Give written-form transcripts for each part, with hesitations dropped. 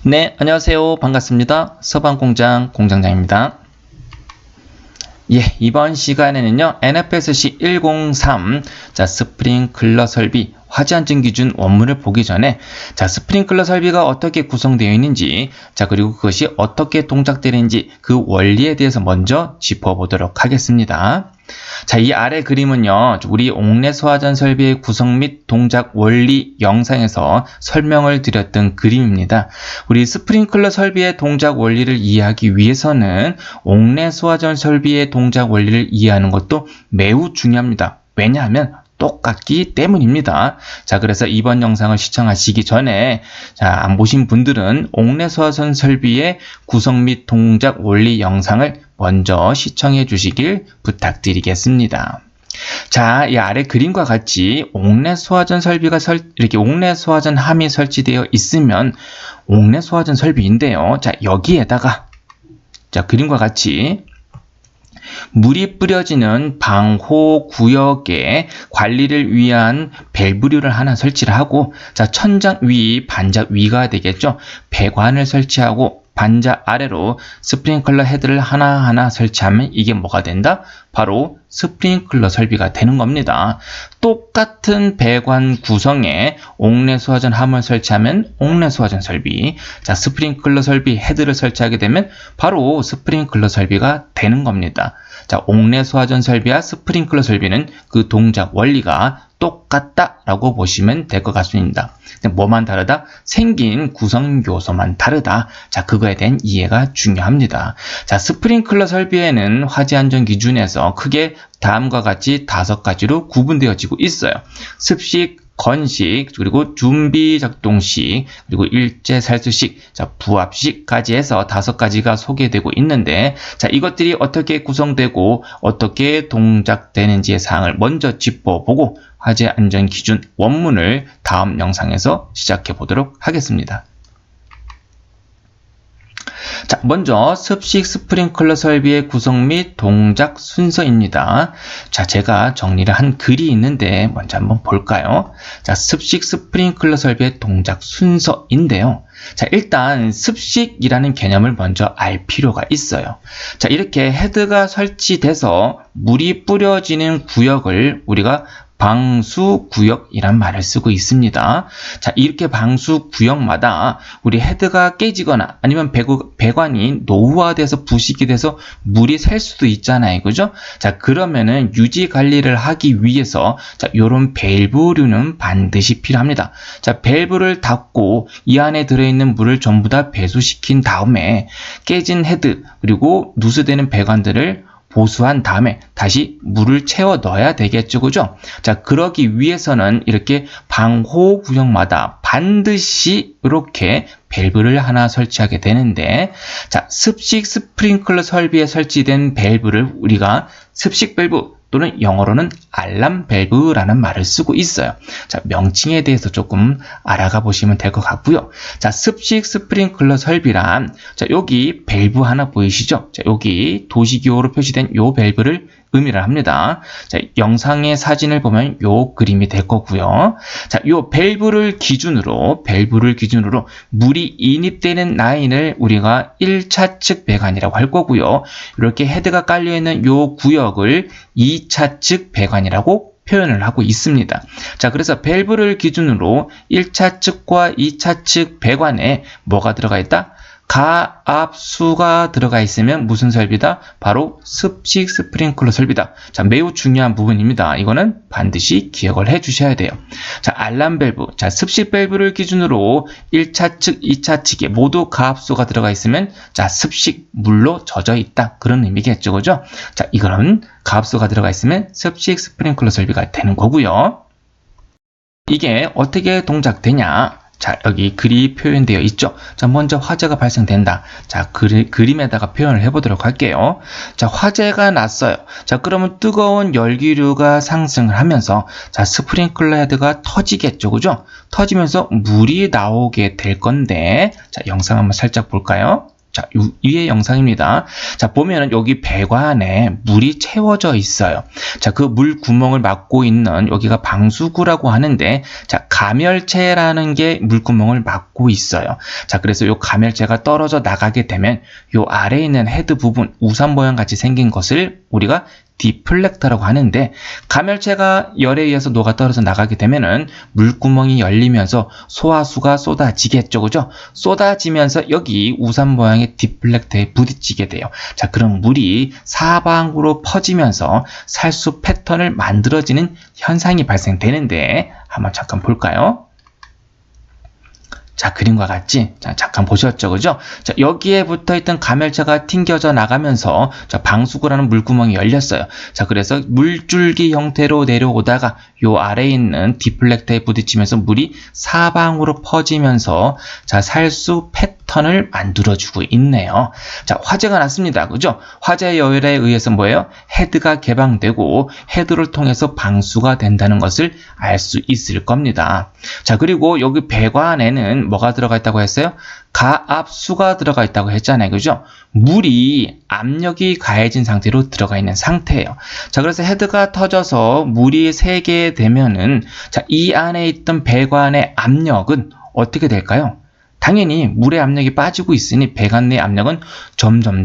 네, 안녕하세요. 반갑습니다. 서방공장 공장장입니다. 이번 시간에는요, NFSC 103, 스프링클러 설비, 화재 안전 기준 원문을 보기 전에, 스프링클러 설비가 어떻게 구성되어 있는지, 그리고 그것이 어떻게 동작되는지 그 원리에 대해서 먼저 짚어보도록 하겠습니다. 이 아래 그림은요, 우리 옥내 소화전 설비의 구성 및 동작 원리 영상에서 설명을 드렸던 그림입니다. 우리 스프링클러 설비의 동작 원리를 이해하기 위해서는 옥내 소화전 설비의 동작 원리를 이해하는 것도 매우 중요합니다. 왜냐하면 똑같기 때문입니다. 그래서 이번 영상을 시청하시기 전에 안 보신 분들은 옥내 소화전 설비의 구성 및 동작 원리 영상을 먼저 시청해 주시길 부탁드리겠습니다. 이 아래 그림과 같이 옥내 소화전 설비가 이렇게 옥내 소화전 함이 설치되어 있으면 옥내 소화전 설비인데요. 여기에다가 그림과 같이 물이 뿌려지는 방호 구역에 관리를 위한 밸브류를 하나 설치를 하고, 천장 위, 반작 위가 되겠죠. 배관을 설치하고 반작 아래로 스프링클러 헤드를 하나하나 설치하면 이게 뭐가 된다? 바로 스프링클러 설비가 되는 겁니다. 똑같은 배관 구성에 옥내 소화전 함을 설치하면 옥내 소화전 설비, 스프링클러 설비 헤드를 설치하게 되면 바로 스프링클러 설비가 되는 겁니다. 옥내 소화전 설비와 스프링클러 설비는 그 동작 원리가 똑같다라고 보시면 될 것 같습니다. 뭐만 다르다? 생긴 구성 요소만 다르다. 그거에 대한 이해가 중요합니다. 스프링클러 설비에는 화재 안전 기준에서 크게 다음과 같이 5가지로 구분되어지고 있어요. 습식, 건식, 그리고 준비 작동식, 그리고 일제 살수식, 부합식까지 해서 5가지가 소개되고 있는데, 이것들이 어떻게 구성되고 어떻게 동작되는지의 사항을 먼저 짚어보고 화재 안전 기준 원문을 다음 영상에서 시작해 보도록 하겠습니다. 먼저 습식 스프링클러 설비의 구성 및 동작 순서입니다. 제가 정리를 한 글이 있는데 먼저 한번 볼까요? 습식 스프링클러 설비의 동작 순서인데요. 일단 습식이라는 개념을 먼저 알 필요가 있어요. 이렇게 헤드가 설치돼서 물이 뿌려지는 구역을 우리가 방수구역이란 말을 쓰고 있습니다. 이렇게 방수구역마다 우리 헤드가 깨지거나 아니면 배관이 노후화돼서 부식이 돼서 물이 셀 수도 있잖아요. 그죠? 그러면은 유지 관리를 하기 위해서 이런 밸브류는 반드시 필요합니다. 밸브를 닫고 이 안에 들어있는 물을 전부 다 배수시킨 다음에 깨진 헤드 그리고 누수되는 배관들을 보수한 다음에 다시 물을 채워 넣어야 되겠죠. 그죠? 그러기 위해서는 이렇게 방호 구역마다 반드시 이렇게 밸브를 하나 설치하게 되는데, 습식 스프링클러 설비에 설치된 밸브를 우리가 습식 밸브 또는 영어로는 알람 밸브라는 말을 쓰고 있어요. 명칭에 대해서 조금 알아가 보시면 될 것 같고요. 습식 스프링클러 설비란, 여기 밸브 하나 보이시죠? 여기 도식기호로 표시된 요 밸브를 의미를 합니다. 영상의 사진을 보면 요 그림이 될 거고요. 요 밸브를 기준으로 물이 인입되는 라인을 우리가 1차측 배관이라고 할 거고요. 이렇게 헤드가 깔려있는 요 구역을 2차측 배관이라고 표현을 하고 있습니다. 그래서 밸브를 기준으로 1차측과 2차측 배관에 뭐가 들어가 있다? 가압수가 들어가 있으면 무슨 설비다? 바로 습식 스프링클러 설비다. 매우 중요한 부분입니다. 이거는 반드시 기억을 해 주셔야 돼요. 알람 밸브, 습식 밸브를 기준으로 1차측, 2차측에 모두 가압수가 들어가 있으면 습식 물로 젖어 있다. 그런 의미겠죠. 그죠? 이거는 가압수가 들어가 있으면 습식 스프링클러 설비가 되는 거고요. 이게 어떻게 동작되냐? 여기 글이 표현되어 있죠. 먼저 화재가 발생된다. 그림에다가 표현을 해보도록 할게요. 화재가 났어요. 그러면 뜨거운 열기류가 상승을 하면서 스프링클러 헤드가 터지겠죠. 그죠? 터지면서 물이 나오게 될 건데, 영상 한번 살짝 볼까요? 자, 위의 영상입니다. 자, 보면은 여기 배관에 물이 채워져 있어요. 자, 그 물 구멍을 막고 있는 여기가 방수구라고 하는데, 자, 가멸체라는 게 물구멍을 막고 있어요. 자, 그래서 요 가멸체가 떨어져 나가게 되면 요 아래에 있는 헤드 부분, 우산 모양 같이 생긴 것을 우리가 디플렉터라고 하는데, 가멸체가 열에 의해서 녹아 떨어져 나가게 되면은 물구멍이 열리면서 소화수가 쏟아지겠죠, 그죠? 쏟아지면서 여기 우산 모양의 디플렉터에 부딪히게 돼요. 자, 그럼 물이 사방으로 퍼지면서 살수 패턴을 만들어지는 현상이 발생되는데, 한번 잠깐 볼까요? 자, 그림과 같이, 자, 잠깐 보셨죠, 그죠? 자, 여기에 붙어있던 가멸체가 튕겨져 나가면서, 자, 방수구라는 물구멍이 열렸어요. 자, 그래서 물줄기 형태로 내려오다가 요 아래에 있는 디플렉터에 부딪히면서 물이 사방으로 퍼지면서, 자, 살수 패턴을 만들어주고 있네요. 자, 화재가 났습니다, 그죠? 화재 열에 의해서 뭐예요? 헤드가 개방되고, 헤드를 통해서 방수가 된다는 것을 알 수 있을 겁니다. 자, 그리고 여기 배관에는 뭐가 들어가 있다고 했어요? 가압수가 들어가 있다고 했잖아요. 그죠? 물이 압력이 가해진 상태로 들어가 있는 상태예요. 자, 그래서 헤드가 터져서 물이 새게 되면은, 자, 이 안에 있던 배관의 압력은 어떻게 될까요? 당연히 물의 압력이 빠지고 있으니 배관 내 압력은 점점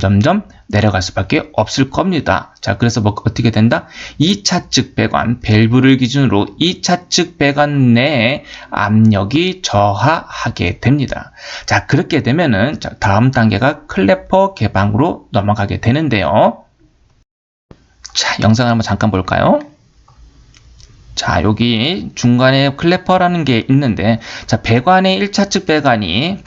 내려갈 수밖에 없을 겁니다. 자, 그래서 뭐 어떻게 된다? 2차 측 배관, 밸브를 기준으로 2차 측 배관 내에 압력이 저하하게 됩니다. 자, 그렇게 되면은, 자, 다음 단계가 클래퍼 개방으로 넘어가게 되는데요. 자, 영상을 한번 잠깐 볼까요? 자, 여기 중간에 클래퍼라는 게 있는데, 자, 배관의 1차 측 배관이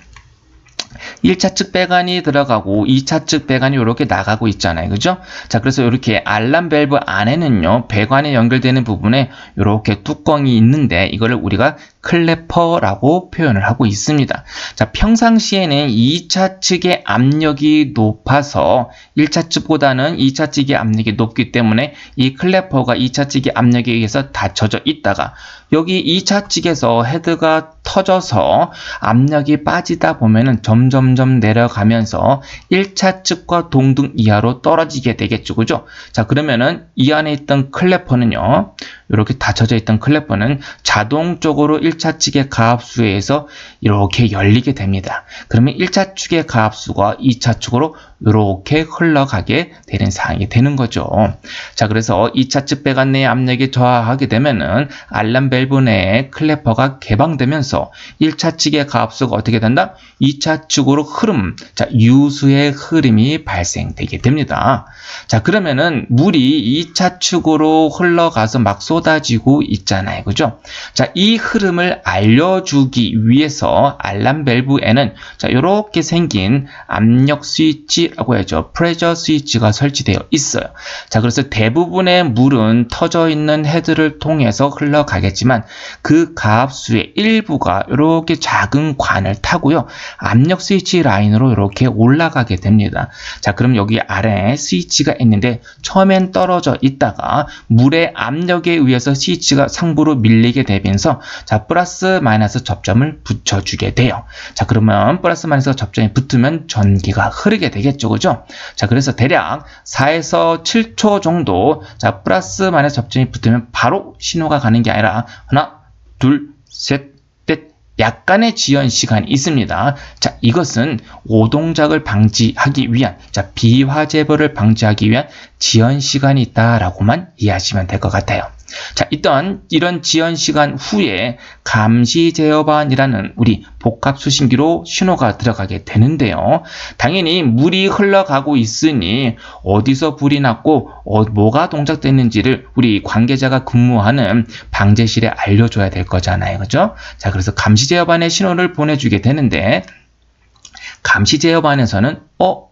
1차 측 배관이 들어가고 2차 측 배관이 이렇게 나가고 있잖아요. 그죠? 자, 그래서 이렇게 알람 밸브 안에는요, 배관에 연결되는 부분에 이렇게 뚜껑이 있는데, 이거를 우리가 클래퍼라고 표현을 하고 있습니다. 자, 평상시에는 2차 측의 압력이 높아서 1차 측보다는 2차 측의 압력이 높기 때문에 이 클래퍼가 2차 측의 압력에 의해서 닫혀져 있다가, 여기 2차 측에서 헤드가 터져서 압력이 빠지다 보면은 점점 내려가면서 1차 측과 동등 이하로 떨어지게 되겠죠. 그죠? 자, 그러면은 이 안에 있던 클래퍼는요, 이렇게 닫혀져 있던 클래퍼는 자동적으로 1차 측의 가압수에 의해서 이렇게 열리게 됩니다. 그러면 1차 측의 가압수가 2차 측으로 이렇게 흘러가게 되는 상황이 되는 거죠. 자, 그래서 2차 측 배관 내의 압력이 저하하게 되면은 알람 밸브 내에 클래퍼가 개방되면서 1차 측의 가압수가 어떻게 된다? 2차 측으로 흐름, 자, 유수의 흐름이 발생되게 됩니다. 자, 그러면은 물이 2차 측으로 흘러가서 막 쏟아지고 있잖아요. 그죠? 자, 이 흐름을 알려주기 위해서 알람 밸브에는, 자, 이렇게 생긴 압력 스위치라고 하죠. 프레셔 스위치가 설치되어 있어요. 자, 그래서 대부분의 물은 터져 있는 헤드를 통해서 흘러가겠지만 그 가압수의 일부가 이렇게 작은 관을 타고요, 압력 스위치 라인으로 이렇게 올라가게 됩니다. 자, 그럼 여기 아래에 스위치가 있는데 처음엔 떨어져 있다가 물의 압력에 의해서 스위치가 상부로 밀리게 되면서, 자, 플러스 마이너스 접점을 붙여주게 돼요. 자, 그러면 플러스 마이너스 접점이 붙으면 전기가 흐르게 되겠죠. 그죠? 자, 그래서 대략 4에서 7초 정도, 자, 플러스 마이너스 접점이 붙으면 바로 신호가 가는 게 아니라 하나, 둘, 셋, 넷, 약간의 지연 시간이 있습니다. 자, 이것은 오동작을 방지하기 위한, 자, 비화재벌을 방지하기 위한 지연 시간이 있다라고만 이해하시면 될 것 같아요. 자, 일단 이런 지연 시간 후에 감시 제어반이라는 우리 복합 수신기로 신호가 들어가게 되는데요. 당연히 물이 흘러가고 있으니 어디서 불이 났고 뭐가 동작됐는지를 우리 관계자가 근무하는 방제실에 알려줘야 될 거잖아요. 그죠? 자, 그래서 감시 제어반에 신호를 보내주게 되는데, 감시 제어반에서는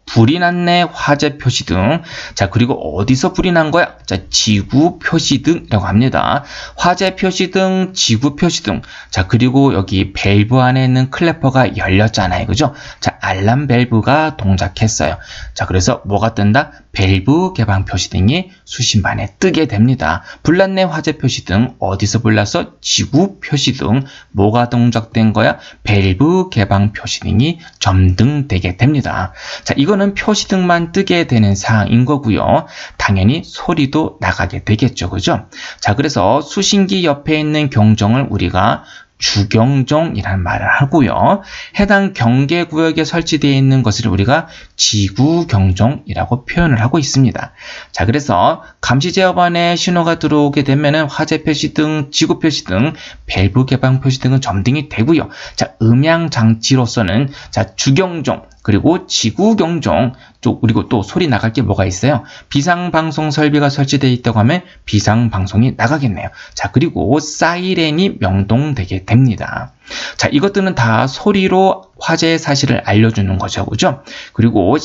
불이 났네, 화재 표시등. 자, 그리고 어디서 불이 난 거야? 자, 지구 표시등이라고 합니다. 화재 표시등, 지구 표시등. 자, 그리고 여기 밸브 안에 있는 클래퍼가 열렸잖아요. 그죠? 자, 알람 밸브가 동작했어요. 자, 그래서 뭐가 뜬다? 밸브 개방 표시등이 수신반에 뜨게 됩니다. 불났네, 화재 표시등. 어디서 불났어? 지구 표시등. 뭐가 동작된 거야? 밸브 개방 표시등이 점등되게 됩니다. 자, 이거는 표시등만 뜨게 되는 사항인 거고요. 당연히 소리도 나가게 되겠죠. 그죠? 자, 그래서 수신기 옆에 있는 경종을 우리가 주경종이라는 말을 하고요. 해당 경계구역에 설치되어 있는 것을 우리가 지구경종이라고 표현을 하고 있습니다. 자, 그래서 감시제어반에 신호가 들어오게 되면은 화재 표시등, 지구 표시등, 밸브 개방 표시등은 점등이 되고요. 자, 음향장치로서는 자, 주경종, 그리고 지구경종, 그리고 또 소리 나갈 게 뭐가 있어요? 비상방송 설비가 설치되어 있다고 하면 비상방송이 나가겠네요. 자, 그리고 사이렌이 명동되게 됩니다. 자, 이것들은 다 소리로 화재의 사실을 알려주는 거죠. 그죠? 그리고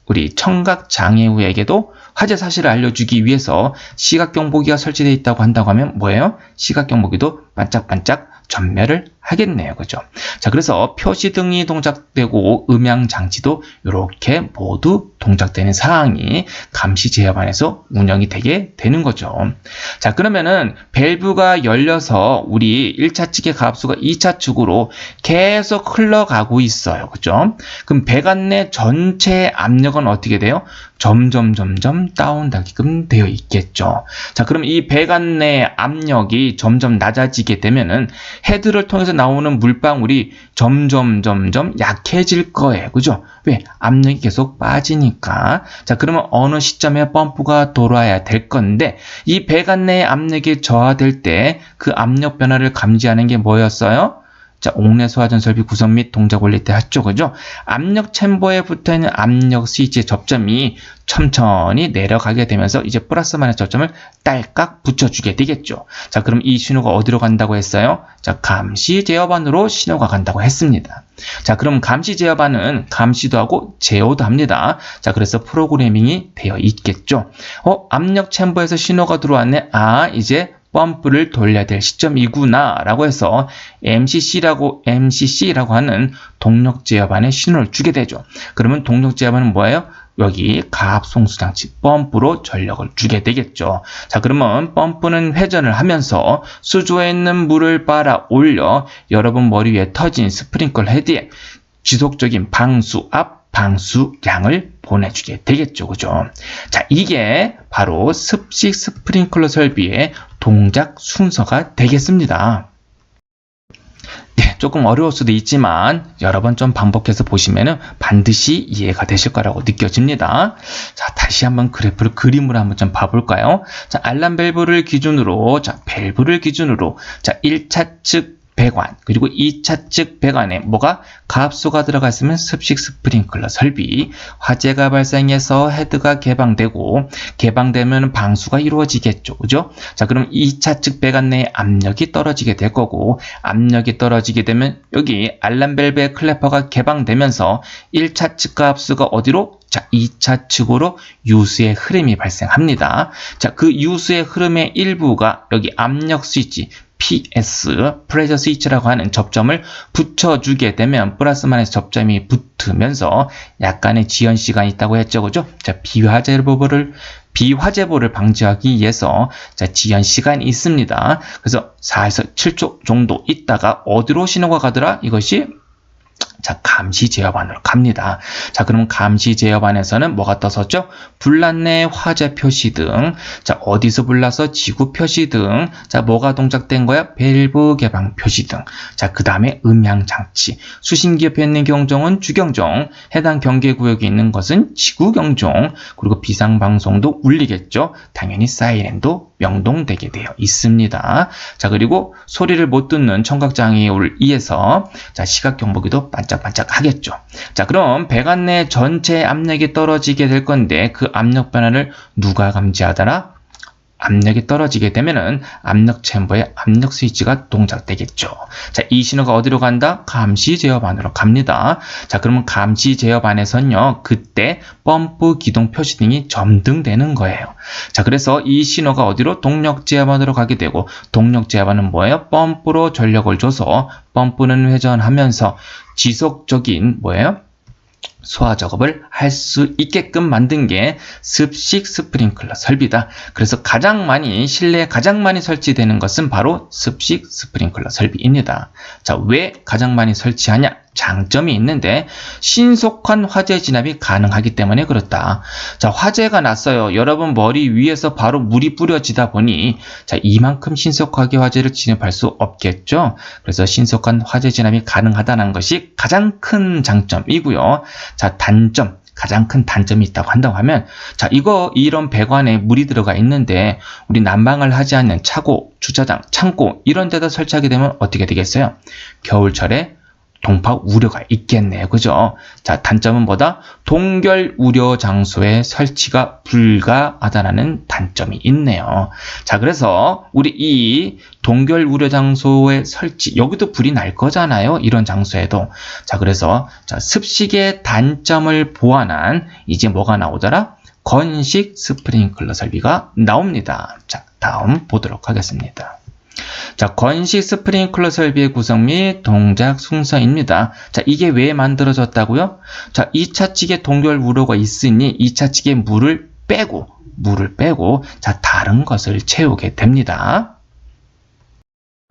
우리 청각장애우에게도 화재 사실을 알려주기 위해서 시각경보기가 설치되어 있다고 한다고 하면 뭐예요? 시각경보기도 반짝반짝 전멸을 하겠네요. 그죠? 자, 그래서 표시등이 동작되고 음향장치도 이렇게 모두 동작되는 사항이 감시제어반에서 운영이 되게 되는 거죠. 자, 그러면은 밸브가 열려서 우리 1차 측의 가압수가 2차 측으로 계속 흘러가고 있어요. 그죠? 그럼 배관 내 전체 압력은 어떻게 돼요? 점점 다운되게끔 되어 있겠죠. 자, 그럼 이 배관 내 압력이 점점 낮아지게 되면은 헤드를 통해서 나오는 물방울이 점점 약해질 거예요. 그죠? 왜? 압력이 계속 빠지니까. 자, 그러면 어느 시점에 펌프가 돌아야 될 건데 이 배관 내의 압력이 저하될 때 그 압력 변화를 감지하는 게 뭐였어요? 자, 옥내 소화전 설비 구성 및 동작 원리 때 했죠. 그죠? 압력 챔버에 붙어 있는 압력 스위치의 접점이 천천히 내려가게 되면서 이제 플러스 마이너스 접점을 딸깍 붙여주게 되겠죠. 자, 그럼 이 신호가 어디로 간다고 했어요? 자, 감시 제어반으로 신호가 간다고 했습니다. 자, 그럼 감시 제어반은 감시도 하고 제어도 합니다. 자, 그래서 프로그래밍이 되어 있겠죠. 압력 챔버에서 신호가 들어왔네. 아, 이제 펌프를 돌려야 될 시점이구나 라고 해서 MCC라고 하는 동력 제어반에 신호를 주게 되죠. 그러면 동력 제어반은 뭐예요? 여기 가압 송수장치 펌프로 전력을 주게 되겠죠. 자, 그러면 펌프는 회전을 하면서 수조에 있는 물을 빨아 올려 여러분 머리 위에 터진 스프링클 헤드에 지속적인 방수량을 보내주게 되겠죠. 그죠? 자, 이게 바로 습식 스프링클러 설비의 동작 순서가 되겠습니다. 네, 조금 어려울 수도 있지만 여러 번 좀 반복해서 보시면 반드시 이해가 되실 거라고 느껴집니다. 자, 다시 한번 그림으로 한번 좀 봐볼까요? 자, 알람 밸브를 기준으로, 자, 1차 측 배관, 그리고 2차 측 배관에 뭐가 가압수가 들어가 있으면 습식 스프링클러 설비, 화재가 발생해서 헤드가 개방되면 방수가 이루어지겠죠. 그죠? 자, 그럼 2차 측 배관 내에 압력이 떨어지게 될 거고, 압력이 떨어지게 되면 여기 알람 밸브의 클래퍼가 개방되면서 1차 측 가압수가 어디로? 자, 2차 측으로 유수의 흐름이 발생합니다. 자, 그 유수의 흐름의 일부가 여기 압력 스위치 PS, 프레셔 스위치라고 하는 접점을 붙여주게 되면 플러스 마이너스 접점이 붙으면서 약간의 지연 시간이 있다고 했죠. 그죠? 자, 비화재보를 방지하기 위해서 자, 지연 시간이 있습니다. 그래서 4에서 7초 정도 있다가 어디로 신호가 가더라? 이것이 자, 감시 제어반으로 갑니다. 자, 그러면 감시 제어반에서는 뭐가 떠섰죠? 불났네 화재 표시등. 자, 어디서 불나서 지구 표시등. 자, 뭐가 동작된 거야? 밸브 개방 표시등. 자, 그 다음에 음향장치. 수신기 옆에 있는 경종은 주경종. 해당 경계구역에 있는 것은 지구경종. 그리고 비상방송도 울리겠죠. 당연히 사이렌도 명동되게 되어 있습니다. 자, 그리고 소리를 못 듣는 청각장애를 위해서 자, 시각경보기도 반짝반짝 하겠죠. 자, 그럼 배관 내 전체 압력이 떨어지게 될 건데 그 압력 변화를 누가 감지하더라? 압력이 떨어지게 되면은 압력 챔버에 압력 스위치가 동작되겠죠. 자, 이 신호가 어디로 간다? 감시 제어반으로 갑니다. 자, 그러면 감시 제어반에서는요, 그때 펌프 기동 표시등이 점등되는 거예요. 자, 그래서 이 신호가 어디로? 동력 제어반으로 가게 되고, 동력 제어반은 뭐예요? 펌프로 전력을 줘서 펌프는 회전하면서 지속적인 뭐예요? 소화 작업을 할 수 있게끔 만든 게 습식 스프링클러 설비다. 그래서 실내에 가장 많이 설치되는 것은 바로 습식 스프링클러 설비입니다. 자, 왜 가장 많이 설치하냐? 장점이 있는데 신속한 화재 진압이 가능하기 때문에 그렇다. 자, 화재가 났어요. 여러분 머리 위에서 바로 물이 뿌려지다 보니 자, 이만큼 신속하게 화재를 진압할 수 없겠죠. 그래서 신속한 화재 진압이 가능하다는 것이 가장 큰 장점이고요. 자, 단점. 가장 큰 단점이 있다고 한다고 하면 자, 이런 배관에 물이 들어가 있는데 우리 난방을 하지 않는 차고, 주차장, 창고 이런 데다 설치하게 되면 어떻게 되겠어요? 겨울철에 동파 우려가 있겠네요. 그죠? 자, 단점은 뭐다? 동결 우려 장소에 설치가 불가하다라는 단점이 있네요. 자, 그래서 우리 이 동결 우려 장소의 설치, 여기도 불이 날 거잖아요. 이런 장소에도. 자, 그래서 자, 습식의 단점을 보완한 이제 뭐가 나오더라? 건식 스프링클러 설비가 나옵니다. 자, 다음 보도록 하겠습니다. 자, 건식 스프링클러 설비의 구성 및 동작 순서입니다. 자, 이게 왜 만들어졌다고요? 자, 2차 측에 동결 우려가 있으니 2차 측에 물을 빼고 자, 다른 것을 채우게 됩니다.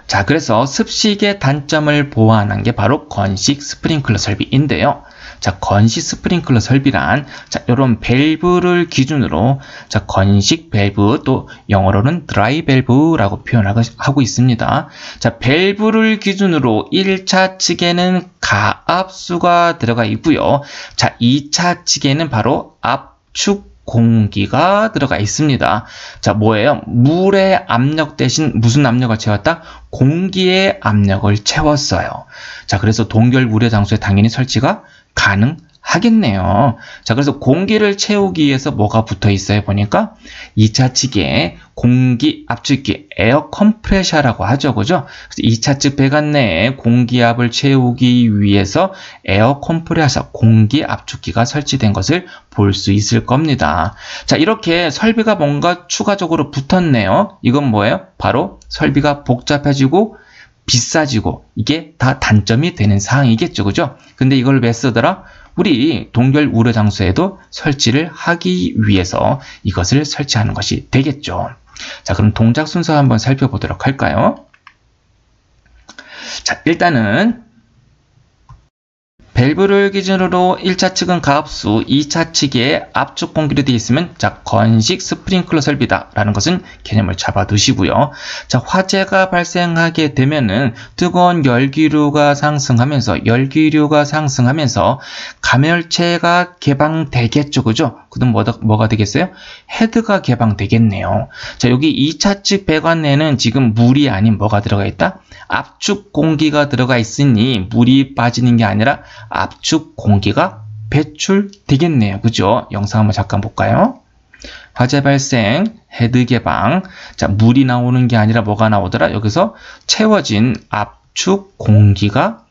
자, 그래서 습식의 단점을 보완한 게 바로 건식 스프링클러 설비인데요. 자, 건식 스프링클러 설비란 자, 이런 밸브를 기준으로 자, 건식 밸브 또 영어로는 드라이 밸브라고 표현하고 있습니다. 자, 밸브를 기준으로 1차 측에는 가압수가 들어가 있고요. 자, 2차 측에는 바로 압축 공기가 들어가 있습니다. 자, 뭐예요? 물의 압력 대신 무슨 압력을 채웠다? 공기의 압력을 채웠어요. 자, 그래서 동결 우려 장소에 당연히 설치가 가능하겠네요. 자, 그래서 공기를 채우기 위해서 뭐가 붙어 있어요? 보니까 2차 측에 공기 압축기, 에어 컴프레셔라고 하죠. 그죠? 그래서 2차 측 배관 내에 공기압을 채우기 위해서 에어 컴프레셔, 공기 압축기가 설치된 것을 볼 수 있을 겁니다. 자, 이렇게 설비가 뭔가 추가적으로 붙었네요. 이건 뭐예요? 바로 설비가 복잡해지고 비싸지고 이게 다 단점이 되는 사항이겠죠. 그죠? 근데 이걸 왜 쓰더라? 우리 동결 우려 장소에도 설치를 하기 위해서 이것을 설치하는 것이 되겠죠. 자, 그럼 동작 순서 한번 살펴보도록 할까요? 자, 일단은 밸브를 기준으로 1차 측은 가압수, 2차 측에 압축 공기로 되어 있으면 자, 건식 스프링클러 설비다 라는 것은 개념을 잡아 두시고요. 자, 화재가 발생하게 되면은 뜨거운 열기류가 상승하면서 감열체가 개방되겠죠. 그죠? 그럼 뭐가 되겠어요? 헤드가 개방되겠네요. 자, 여기 2차 측 배관에는 지금 물이 아닌 뭐가 들어가 있다? 압축 공기가 들어가 있으니 물이 빠지는 게 아니라 압축 공기가 배출되겠네요. 그죠? 영상 한번 잠깐 볼까요? 화재 발생, 헤드 개방. 자, 물이 나오는 게 아니라 뭐가 나오더라? 여기서 채워진 압축 공기가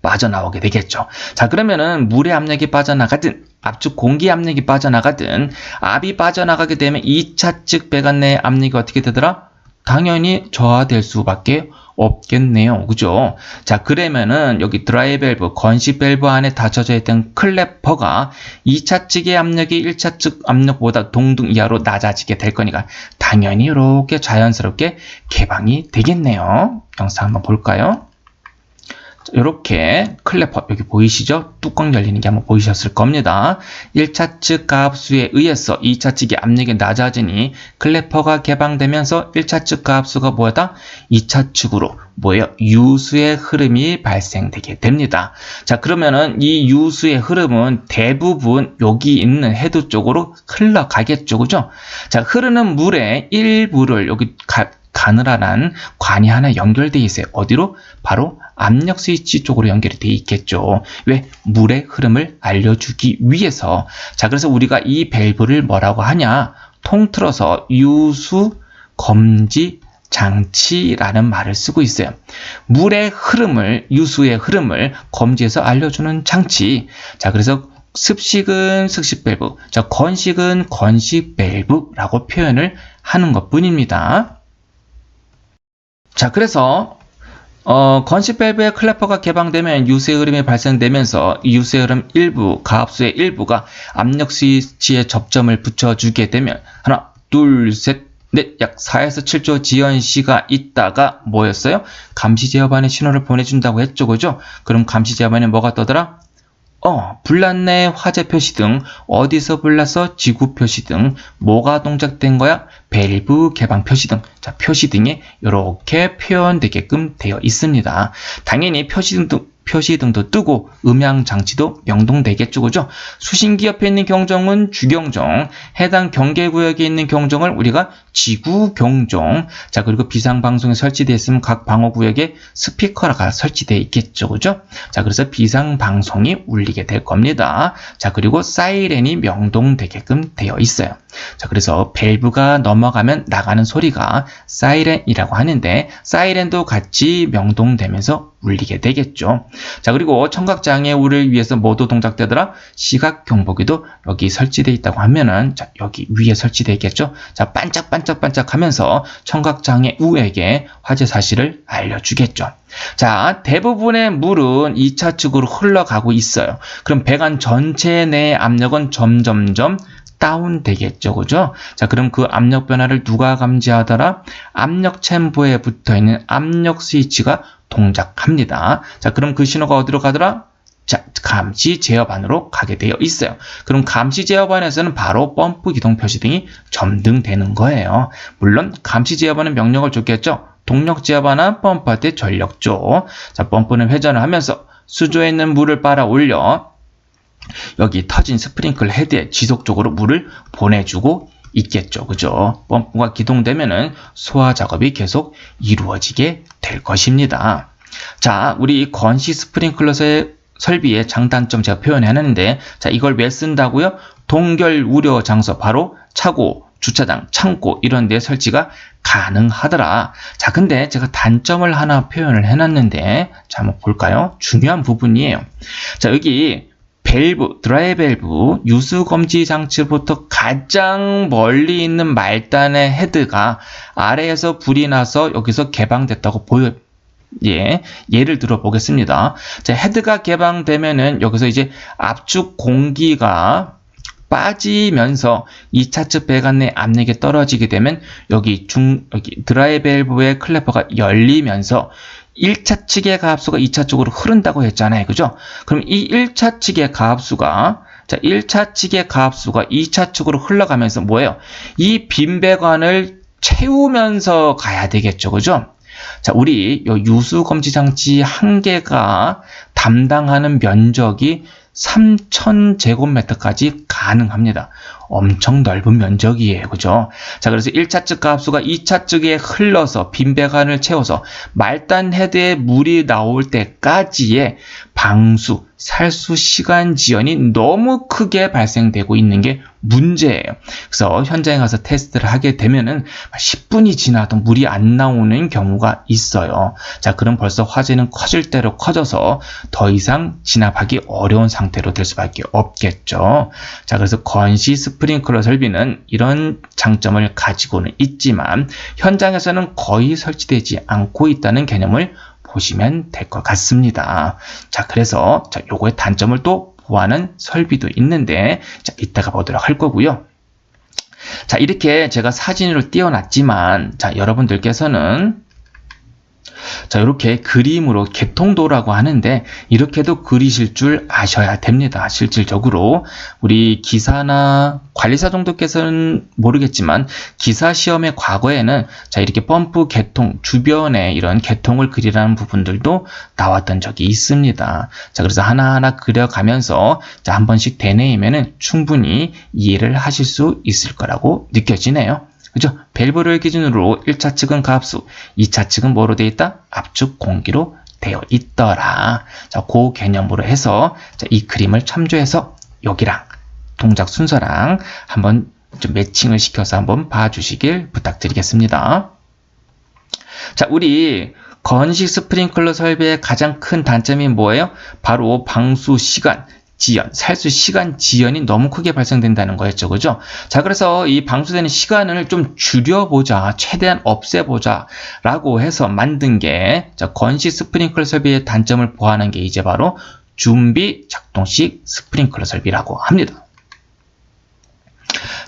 빠져나오게 되겠죠. 자, 그러면은 물의 압력이 빠져나가든 압축 공기 압력이 빠져나가든 압이 빠져나가게 되면 2차 측 배관 내 압력이 어떻게 되더라? 당연히 저하될 수밖에 없겠네요. 그죠? 자, 그러면은 여기 드라이 밸브, 건식 밸브 안에 닫혀져 있던 클래퍼가 2차 측의 압력이 1차 측 압력보다 동등 이하로 낮아지게 될 거니까 당연히 이렇게 자연스럽게 개방이 되겠네요. 영상 한번 볼까요? 이렇게 클래퍼 여기 보이시죠? 뚜껑 열리는 게 한번 보이셨을 겁니다. 1차 측 가압수에 의해서 2차 측의 압력이 낮아지니 클래퍼가 개방되면서 1차 측 가압수가 뭐다? 2차 측으로 뭐예요? 유수의 흐름이 발생되게 됩니다. 자, 그러면은 이 유수의 흐름은 대부분 여기 있는 헤드 쪽으로 흘러가겠죠. 그죠? 자, 흐르는 물의 일부를 여기 가느라란 관이 하나 연결되어 있어요. 어디로? 바로 압력 스위치 쪽으로 연결이 되어 있겠죠. 왜? 물의 흐름을 알려주기 위해서. 자, 그래서 우리가 이 밸브를 뭐라고 하냐? 통틀어서 유수 검지 장치라는 말을 쓰고 있어요. 물의 흐름을, 유수의 흐름을 검지해서 알려주는 장치. 자, 그래서 습식은 습식 밸브, 자, 건식은 건식 밸브라고 표현을 하는 것 뿐입니다. 자, 그래서 건식 밸브의 클래퍼가 개방되면 유수의 흐름이 발생되면서 유수의 흐름 일부, 가압수의 일부가 압력 스위치에 접점을 붙여주게 되면 하나, 둘, 셋, 네, 약 4에서 7초 지연시가 있다가 뭐였어요? 감시 제어반에 신호를 보내준다고 했죠, 그죠? 그럼 감시 제어반에 뭐가 떠더라? 불났네, 화재 표시 등, 어디서 불났어, 지구 표시 등, 뭐가 동작된 거야? 밸브 개방 표시 등, 자, 표시 등이 이렇게 표현되게끔 되어 있습니다. 당연히 표시등도 뜨고 음향 장치도 명동되겠죠, 그죠? 수신기 옆에 있는 경종은 주경종, 해당 경계구역에 있는 경종을 우리가 지구경종. 자, 그리고 비상방송에 설치되어 있으면 각 방어구역에 스피커가 설치되어 있겠죠, 그죠? 자, 그래서 비상방송이 울리게 될 겁니다. 자, 그리고 사이렌이 명동되게끔 되어 있어요. 자, 그래서 밸브가 넘어가면 나가는 소리가 사이렌이라고 하는데, 사이렌도 같이 명동되면서 울리게 되겠죠. 자, 그리고 청각장애우를 위해서 뭐도 동작되더라? 시각경보기도 여기 설치되어 있다고 하면은, 자, 여기 위에 설치되어 있겠죠. 자, 반짝반짝반짝 하면서 청각장애우에게 화재 사실을 알려주겠죠. 자, 대부분의 물은 2차 측으로 흘러가고 있어요. 그럼 배관 전체 내의 압력은 점점점 다운되겠죠, 그죠? 자, 그럼 그 압력 변화를 누가 감지하더라? 압력 챔버에 붙어있는 압력 스위치가 동작합니다. 자, 그럼 그 신호가 어디로 가더라? 자, 감시 제어반으로 가게 되어 있어요. 그럼 감시 제어반에서는 바로 펌프 기동 표시 등이 점등되는 거예요. 물론 감시 제어반은 명령을 줬겠죠. 동력 제어반은 펌프할 때 전력 줘. 자, 펌프는 회전을 하면서 수조에 있는 물을 빨아 올려 여기 터진 스프링클 헤드에 지속적으로 물을 보내주고 있겠죠, 그죠? 펌프가 기동되면은 소화 작업이 계속 이루어지게 될 것입니다. 자, 우리 건시 스프링클러의 설비의 장단점 제가 표현해놨는데, 자, 이걸 왜 쓴다고요? 동결 우려 장소, 바로 차고, 주차장, 창고 이런 데 설치가 가능하더라. 자, 근데 제가 단점을 하나 표현을 해놨는데, 자, 한번 볼까요? 중요한 부분이에요. 자, 여기 밸브, 드라이 밸브, 유수 검지 장치부터 가장 멀리 있는 말단의 헤드가 아래에서 불이 나서 여기서 개방됐다고 예를 들어 보겠습니다. 자, 헤드가 개방되면은 여기서 이제 압축 공기가 빠지면서 2차측 배관 내 압력이 떨어지게 되면 여기 드라이 밸브의 클래퍼가 열리면서 1차 측의 가압수가 2차 쪽으로 흐른다고 했잖아요, 그죠? 그럼 이 1차 측의 가압수가 1차 측의 가압수가 2차 측으로 흘러가면서 뭐예요? 이 빈 배관을 채우면서 가야 되겠죠, 그죠? 자, 우리 유수 검지 장치 한 개가 담당하는 면적이 3000제곱미터까지 가능합니다. 엄청 넓은 면적이에요, 그죠? 자, 그래서 1차 측 가압수가 2차 측에 흘러서 빈 배관을 채워서 말단 헤드에 물이 나올 때까지의 방수, 살수 시간 지연이 너무 크게 발생되고 있는 게 문제예요. 그래서 현장에 가서 테스트를 하게 되면은 10분이 지나도 물이 안 나오는 경우가 있어요. 자, 그럼 벌써 화재는 커질 대로 커져서 더 이상 진압하기 어려운 상태로 될 수밖에 없겠죠. 자, 그래서 건시 스프링클러 설비는 이런 장점을 가지고는 있지만 현장에서는 거의 설치되지 않고 있다는 개념을 보시면 될 것 같습니다. 자, 그래서 요거의 단점을 또 보완하는 설비도 있는데, 자, 이따가 보도록 할 거고요. 자, 이렇게 제가 사진으로 띄워놨지만, 자, 여러분들께서는 자, 이렇게 그림으로 개통도라고 하는데 이렇게도 그리실 줄 아셔야 됩니다. 실질적으로 우리 기사나 관리사 정도께서는 모르겠지만 기사 시험의 과거에는 자, 이렇게 펌프 개통 주변에 이런 개통을 그리라는 부분들도 나왔던 적이 있습니다. 자, 그래서 하나하나 그려가면서 자, 한 번씩 되뇌이면은 충분히 이해를 하실 수 있을 거라고 느껴지네요. 그죠? 밸브를 기준으로 1차 측은 가압수, 2차 측은 뭐로 되어 있다? 압축 공기로 되어 있더라. 자, 그 개념으로 해서 자, 이 그림을 참조해서 여기랑 동작 순서랑 한번 좀 매칭을 시켜서 한번 봐주시길 부탁드리겠습니다. 자, 우리 건식 스프링클러 설비의 가장 큰 단점이 뭐예요? 바로 방수 시간, 지연, 살수 시간 지연이 너무 크게 발생된다는 거였죠, 그죠? 자, 그래서 이 방수되는 시간을 좀 줄여보자, 최대한 없애보자 라고 해서 만든 게 자, 건식 스프링클러 설비의 단점을 보완한 게 이제 바로 준비 작동식 스프링클러 설비라고 합니다.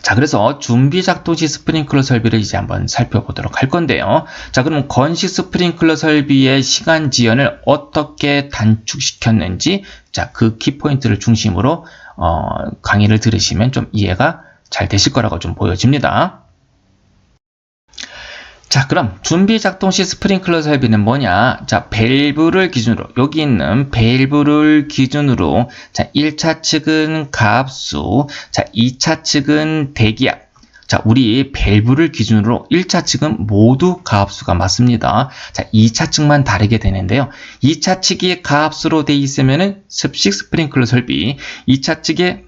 자, 그래서 준비 작동 시 스프링클러 설비를 이제 한번 살펴보도록 할 건데요. 자, 그럼 건식 스프링클러 설비의 시간 지연을 어떻게 단축시켰는지, 자, 그 키포인트를 중심으로 강의를 들으시면 좀 이해가 잘 되실 거라고 좀 보여집니다. 자, 그럼 준비 작동 시 스프링클러 설비는 뭐냐? 자, 밸브를 기준으로, 여기 있는 밸브를 기준으로, 자, 1차 측은 가압수, 자, 2차 측은 대기압. 자, 우리 밸브를 기준으로 1차 측은 모두 가압수가 맞습니다. 자, 2차 측만 다르게 되는데요. 2차 측이 가압수로 되어 있으면은 습식 스프링클러 설비, 2차 측에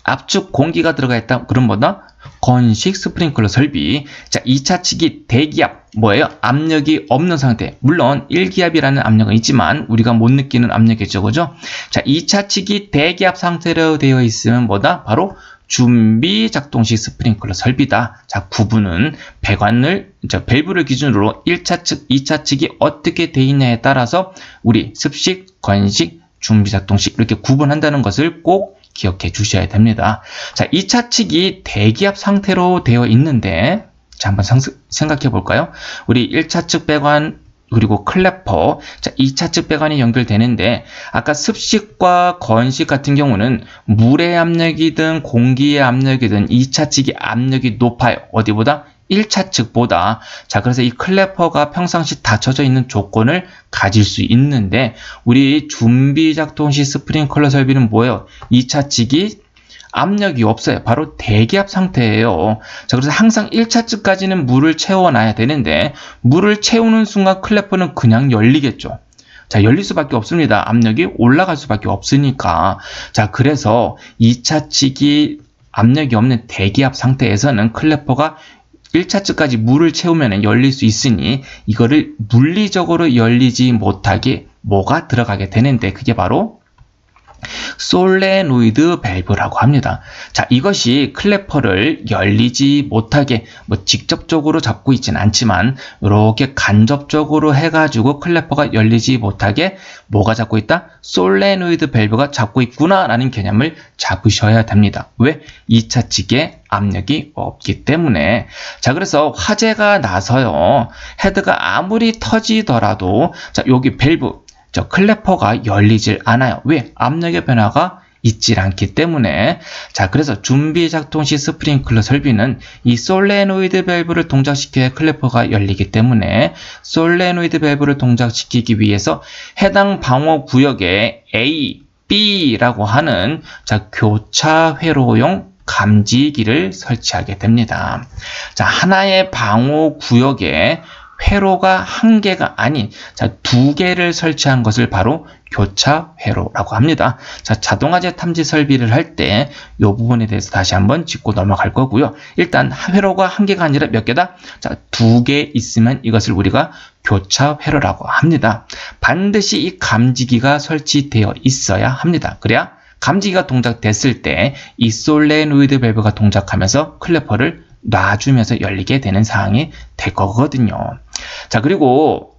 압축 공기가 들어가 있다. 그럼 뭐다? 건식 스프링클러 설비. 자, 2차 측이 대기압, 뭐예요? 압력이 없는 상태. 물론 1기압이라는 압력은 있지만 우리가 못 느끼는 압력이죠. 그죠? 자, 2차 측이 대기압 상태로 되어 있으면 뭐다? 바로 준비 작동식 스프링클러 설비다. 자, 구분은 밸브를 기준으로 1차 측, 2차 측이 어떻게 되어 있냐에 따라서 우리 습식, 건식, 준비 작동식 이렇게 구분한다는 것을 꼭 기억해 주셔야 됩니다. 자, 2차 측이 대기압 상태로 되어 있는데, 자, 한번 생각해 볼까요? 우리 1차 측 배관, 그리고 클래퍼, 자, 2차 측 배관이 연결되는데, 아까 습식과 건식 같은 경우는 물의 압력이든 공기의 압력이든 2차 측의 압력이 높아요. 어디보다? 1차 측보다. 자, 그래서 이 클래퍼가 평상시 닫혀져 있는 조건을 가질 수 있는데, 우리 준비 작동 시 스프링클러 설비는 뭐예요? 2차 측이 압력이 없어요. 바로 대기압 상태예요. 자, 그래서 항상 1차 측까지는 물을 채워놔야 되는데, 물을 채우는 순간 클래퍼는 그냥 열리겠죠. 자, 열릴 수밖에 없습니다. 압력이 올라갈 수밖에 없으니까. 자, 그래서 2차 측이 압력이 없는 대기압 상태에서는 클래퍼가 1차 측까지 물을 채우면 열릴 수 있으니 이거를 물리적으로 열리지 못하게 뭐가 들어가게 되는데 그게 바로 솔레노이드 밸브라고 합니다. 자, 이것이 클래퍼를 열리지 못하게 뭐 직접적으로 잡고 있지는 않지만 이렇게 간접적으로 해가지고 클래퍼가 열리지 못하게 뭐가 잡고 있다? 솔레노이드 밸브가 잡고 있구나 라는 개념을 잡으셔야 됩니다. 왜? 2차 측에 압력이 없기 때문에. 자, 그래서 화재가 나서요. 헤드가 아무리 터지더라도 자, 여기 밸브 저 클래퍼가 열리질 않아요. 왜? 압력의 변화가 있질 않기 때문에. 자, 그래서 준비 작동 시 스프링클러 설비는 이 솔레노이드 밸브를 동작시켜야 클래퍼가 열리기 때문에 솔레노이드 밸브를 동작시키기 위해서 해당 방호 구역에 A, B라고 하는 자, 교차 회로용 감지기를 설치하게 됩니다. 자, 하나의 방호 구역에 회로가 한 개가 아닌 자, 두 개를 설치한 것을 바로 교차 회로라고 합니다. 자, 자동화재 탐지 설비를 할 때 이 부분에 대해서 다시 한번 짚고 넘어갈 거고요. 일단 회로가 한 개가 아니라 몇 개다? 자, 두 개 있으면 이것을 우리가 교차 회로라고 합니다. 반드시 이 감지기가 설치되어 있어야 합니다. 그래야 감지기가 동작됐을 때 이 솔레노이드 밸브가 동작하면서 클래퍼를 놔주면서 열리게 되는 상황이 될 거거든요. 자, 그리고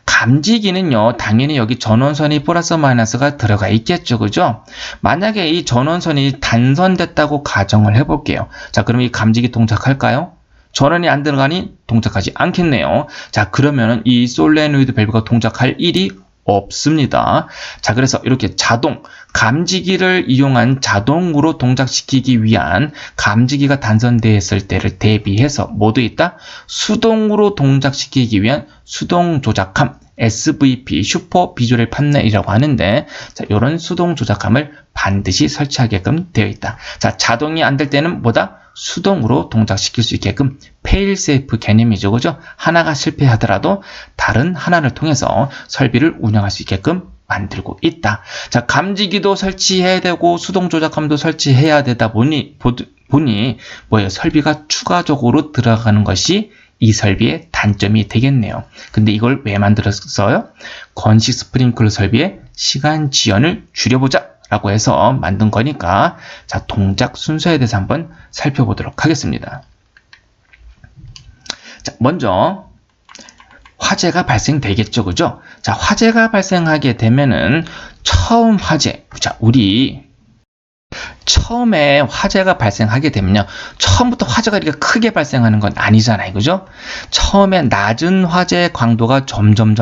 감지기는요, 당연히 여기 전원선이 플러스 마이너스가 들어가 있겠죠. 그죠? 만약에 이 전원선이 단선됐다고 가정을 해볼게요. 자, 그럼 이 감지기 동작할까요? 전원이 안 들어가니 동작하지 않겠네요. 자, 그러면은 이 솔레노이드 밸브가 동작할 일이 없습니다. 자, 그래서 이렇게 자동 감지기를 이용한 자동으로 동작시키기 위한 감지기가 단선되었을 때를 대비해서 뭐도 있다? 수동으로 동작시키기 위한 수동 조작함 SVP 슈퍼 비주얼 판넬이라고 하는데 자, 이런 수동 조작함을 반드시 설치하게끔 되어 있다. 자, 자동이 안 될 때는 뭐다? 수동으로 동작시킬 수 있게끔 페일세이프 개념이죠. 그죠? 하나가 실패하더라도 다른 하나를 통해서 설비를 운영할 수 있게끔 만들고 있다. 자, 감지기도 설치해야 되고 수동 조작함도 설치해야 되다 보니 뭐예요? 설비가 추가적으로 들어가는 것이 이 설비의 단점이 되겠네요. 근데 이걸 왜 만들었어요? 건식 스프링클러 설비의 시간 지연을 줄여보자 라고 해서 만든 거니까 자, 동작 순서에 대해서 한번 살펴보도록 하겠습니다. 자, 먼저 화재가 발생되겠죠. 그죠? 자, 화재가 발생하게 되면은 처음 화재. 자, 우리 처음에 화재가 발생하게 되면요. 처음부터 화재가 이렇게 크게 발생하는 건 아니잖아요. 그죠? 처음에 낮은 화재의 강도가 점점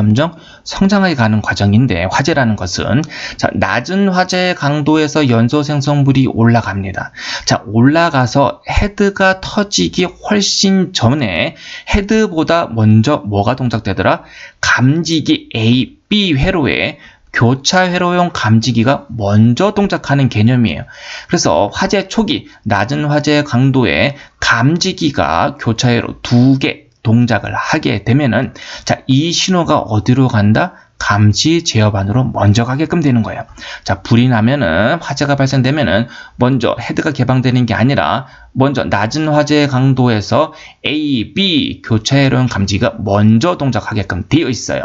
성장해 가는 과정인데, 화재라는 것은 자, 낮은 화재의 강도에서 연소 생성물이 올라갑니다. 자, 올라가서 헤드가 터지기 훨씬 전에 헤드보다 먼저 뭐가 동작되더라? 감지기 A, B 회로에 교차 회로용 감지기가 먼저 동작하는 개념이에요. 그래서 화재 초기 낮은 화재 강도의 감지기가 교차 회로 2개 동작을 하게 되면은 자, 이 신호가 어디로 간다? 감지 제어반으로 먼저 가게끔 되는 거예요. 자, 불이 나면은, 화재가 발생되면은 먼저 헤드가 개방되는 게 아니라 먼저 낮은 화재 강도에서 A, B 교차 회로용 감지기가 먼저 동작하게끔 되어 있어요.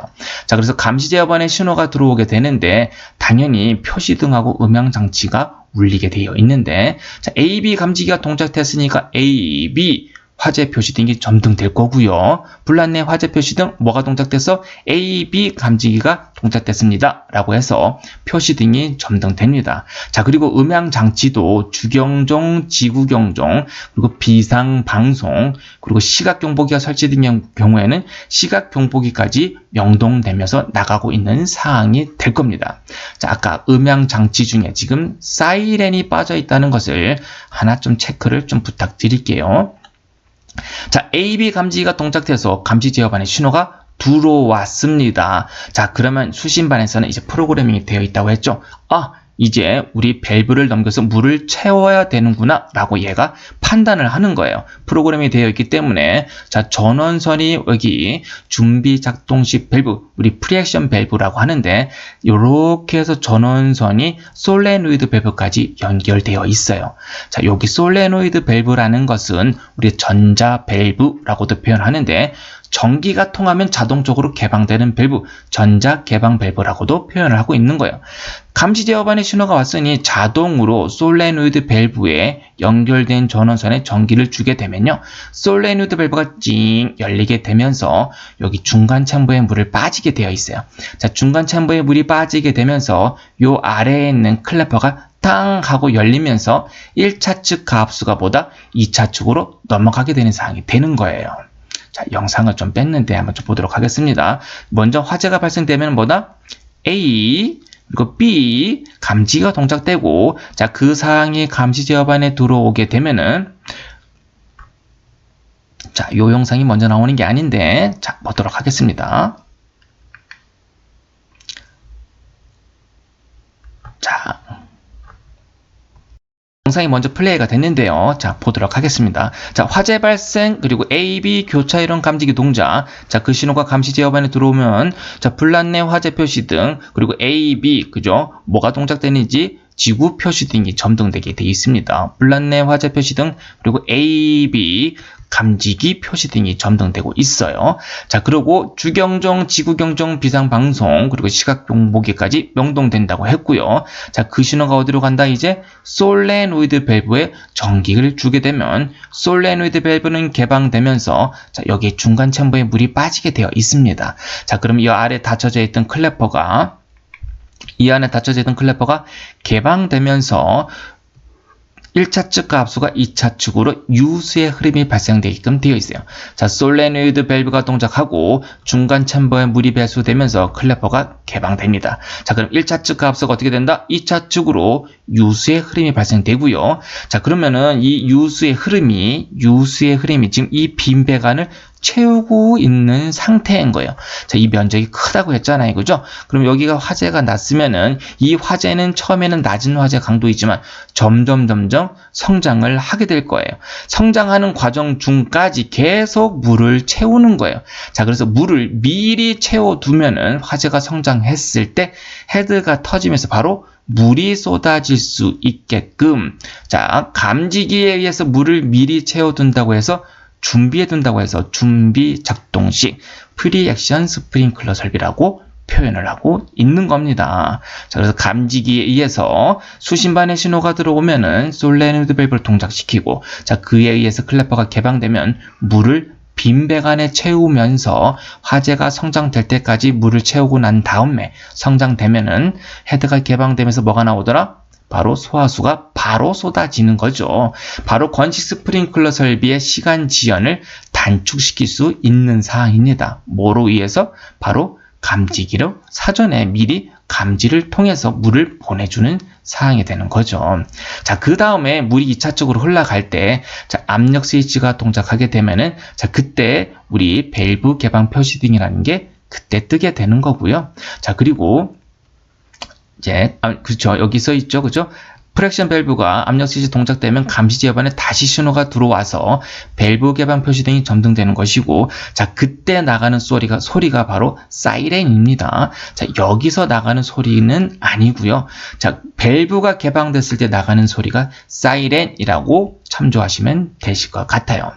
자, 그래서 감지 제어반에 신호가 들어오게 되는데 당연히 표시등하고 음향 장치가 울리게 되어 있는데, 자, A, B 감지기가 동작됐으니까 A, B 화재 표시등이 점등될 거고요. 불났네 화재 표시등 뭐가 동작돼서 A, B 감지기가 동작됐습니다. 라고 해서 표시등이 점등됩니다. 자, 그리고 음향 장치도 주경종, 지구경종, 그리고 비상방송, 그리고 시각경보기가 설치된 경우에는 시각경보기까지 명동되면서 나가고 있는 사항이 될 겁니다. 자, 아까 음향 장치 중에 지금 사이렌이 빠져 있다는 것을 하나 좀 체크를 좀 부탁드릴게요. 자, AB 감지기가 동작돼서 감지 제어반의 신호가 들어왔습니다. 자, 그러면 수신반에서는 이제 프로그래밍이 되어 있다고 했죠. 아, 이제 우리 밸브를 넘겨서 물을 채워야 되는구나 라고 얘가 판단을 하는 거예요. 프로그램이 되어 있기 때문에. 자, 전원선이 여기 준비 작동식 밸브, 우리 프리액션 밸브라고 하는데 이렇게 해서 전원선이 솔레노이드 밸브까지 연결되어 있어요. 자, 여기 솔레노이드 밸브라는 것은 우리 전자 밸브라고도 표현하는데 전기가 통하면 자동적으로 개방되는 밸브, 전자 개방 밸브라고도 표현을 하고 있는 거예요. 감지 제어반의 신호가 왔으니 자동으로 솔레노이드 밸브에 연결된 전원선에 전기를 주게 되면요. 솔레노이드 밸브가 찡 열리게 되면서 여기 중간 챔버에 물을 빠지게 되어 있어요. 자, 중간 챔버에 물이 빠지게 되면서 요 아래에 있는 클래퍼가 땅 하고 열리면서 1차 측 가압수가 보다 2차 측으로 넘어가게 되는 상황이 되는 거예요. 자, 영상을 좀 뺐는데 한번 좀 보도록 하겠습니다. 먼저 화재가 발생되면 뭐다? A, 그리고 B, 감지가 동작되고, 자, 그 사항이 감지 제어반에 들어오게 되면은, 자, 요 영상이 먼저 나오는 게 아닌데, 자, 보도록 하겠습니다. 자, 영상이 먼저 플레이가 됐는데요. 자, 보도록 하겠습니다. 자, 화재 발생, 그리고 A, B 교차 이론 감지기 동작. 자, 그 신호가 감시 제어반에 들어오면, 자, 불났네 화재 표시 등, 그리고 A, B, 그죠? 뭐가 동작되는지 지구 표시 등이 점등되게 되어 있습니다. 불났네 화재 표시 등, 그리고 A, B 감지기 표시 등이 점등되고 있어요. 자, 그리고 주경종, 지구경종, 비상방송, 그리고 시각경보기까지 명동된다고 했고요. 자, 그 신호가 어디로 간다? 이제 솔레노이드 밸브에 전기를 주게 되면 솔레노이드 밸브는 개방되면서 자, 여기 중간 챔버에 물이 빠지게 되어 있습니다. 자, 그럼 이 아래 닫혀져 있던 클래퍼가 개방되면서 1차 측 가압수가 2차 측으로 유수의 흐름이 발생되게끔 되어 있어요. 자, 솔레노이드 밸브가 동작하고 중간 챔버에 물이 배수되면서 클래퍼가 개방됩니다. 자, 그럼 1차 측 가압수가 어떻게 된다? 2차 측으로 유수의 흐름이 발생되고요. 자, 그러면은 이 유수의 흐름이 지금 이 빈 배관을 채우고 있는 상태인 거예요. 자, 이 면적이 크다고 했잖아요. 그죠? 그럼 여기가 화재가 났으면은 이 화재는 처음에는 낮은 화재 강도이지만 점점 성장을 하게 될 거예요. 성장하는 과정 중까지 계속 물을 채우는 거예요. 자, 그래서 물을 미리 채워두면은 화재가 성장했을 때 헤드가 터지면서 바로 물이 쏟아질 수 있게끔, 자, 감지기에 의해서 물을 미리 채워둔다고 해서 준비해둔다고 해서 준비 작동식 프리액션 스프링클러 설비라고 표현을 하고 있는 겁니다. 자, 그래서 감지기에 의해서 수신반의 신호가 들어오면은 솔레노이드 밸브를 동작시키고, 자, 그에 의해서 클래퍼가 개방되면 물을 빈 배관에 채우면서 화재가 성장될 때까지 물을 채우고 난 다음에 성장되면은 헤드가 개방되면서 뭐가 나오더라? 바로 소화수가 바로 쏟아지는 거죠. 바로 건식 스프링클러 설비의 시간 지연을 단축시킬 수 있는 사항입니다. 뭐로 의해서? 바로 감지기로 사전에 미리 감지를 통해서 물을 보내주는 사항이 되는 거죠. 자, 그 다음에 물이 2차적으로 흘러갈 때, 자, 압력 스위치가 동작하게 되면은, 자, 그때 우리 밸브 개방 표시등이라는 게 그때 뜨게 되는 거고요. 자, 그리고 이제, 그렇죠. 여기 써 있죠. 그죠? 프렉션 밸브가 압력 스위치 동작되면 감시 제어반에 다시 신호가 들어와서 밸브 개방 표시등이 점등되는 것이고, 자, 그때 나가는 소리가 바로 사이렌입니다. 자, 여기서 나가는 소리는 아니고요. 자, 밸브가 개방됐을 때 나가는 소리가 사이렌이라고 참조하시면 되실 것 같아요.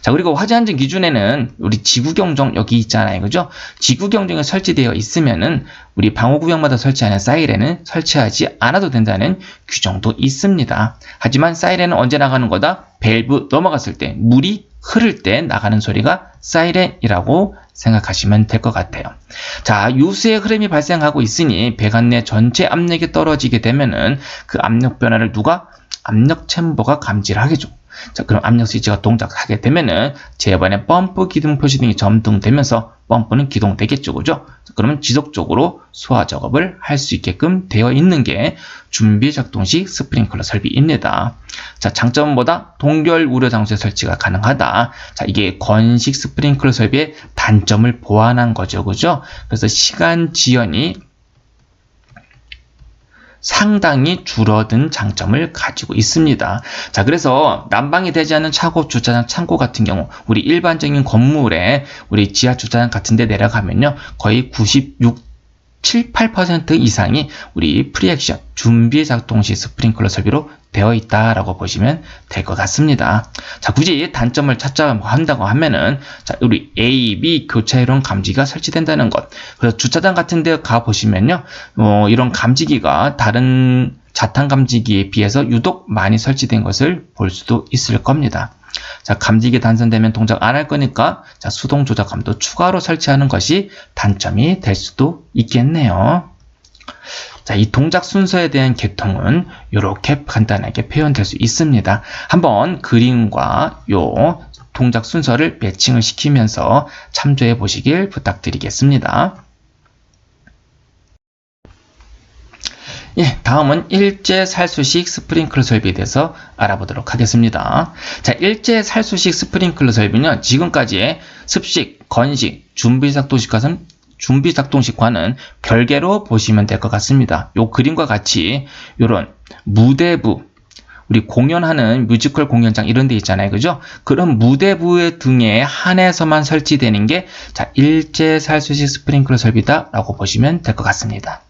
자, 그리고 화재 안전 기준에는 우리 지구 경종 여기 있잖아요. 그죠? 지구 경종에 설치되어 있으면은 우리 방호 구역마다 설치하는 사이렌은 설치하지 않아도 된다는 규정도 있습니다. 하지만 사이렌은 언제 나가는 거다? 밸브 넘어갔을 때, 물이 흐를 때 나가는 소리가 사이렌이라고 생각하시면 될 것 같아요. 자, 유수의 흐름이 발생하고 있으니 배관 내 전체 압력이 떨어지게 되면은 그 압력 변화를 누가? 압력 챔버가 감지를 하겠죠. 자, 그럼 압력 스위치가 동작하게 되면은 제어반의 펌프 기둥 표시등이 점등되면서 펌프는 기동되겠죠. 그죠? 자, 그러면 지속적으로 소화 작업을 할 수 있게끔 되어 있는 게 준비 작동식 스프링클러 설비입니다. 자, 장점은 뭐다? 동결 우려 장소에 설치가 가능하다. 자, 이게 건식 스프링클러 설비의 단점을 보완한 거죠. 그죠? 그래서 시간 지연이 상당히 줄어든 장점을 가지고 있습니다. 자, 그래서 난방이 되지 않는 차고 주차장 창고 같은 경우 우리 일반적인 건물에 우리 지하 주차장 같은 데 내려가면요. 거의 7, 8% 이상이 우리 프리액션 준비 작동식 스프링클러 설비로 되어 있다라고 보시면 될 것 같습니다. 자, 굳이 단점을 찾자 한다고 하면은, 자, 우리 A, B 교차이론 감지기가 설치된다는 것. 그래서 주차장 같은 데 가 보시면요, 이런 감지기가 다른 자탄 감지기에 비해서 유독 많이 설치된 것을 볼 수도 있을 겁니다. 자, 감지기 단선되면 동작 안 할 거니까, 자, 수동 조작함도 추가로 설치하는 것이 단점이 될 수도 있겠네요. 자, 이 동작 순서에 대한 개통은 이렇게 간단하게 표현될 수 있습니다. 한번 그림과 요 동작 순서를 매칭을 시키면서 참조해 보시길 부탁드리겠습니다. 예, 다음은 일제 살수식 스프링클러 설비에 대해서 알아보도록 하겠습니다. 자, 일제 살수식 스프링클러 설비는 지금까지의 습식, 건식, 준비 작동식과는 별개로 보시면 될 것 같습니다. 요 그림과 같이 요런 무대부, 우리 공연하는 뮤지컬 공연장 이런 데 있잖아요. 그죠? 그런 무대부의 등에 한해서만 설치되는 게 자, 일제 살수식 스프링클러 설비다라고 보시면 될 것 같습니다.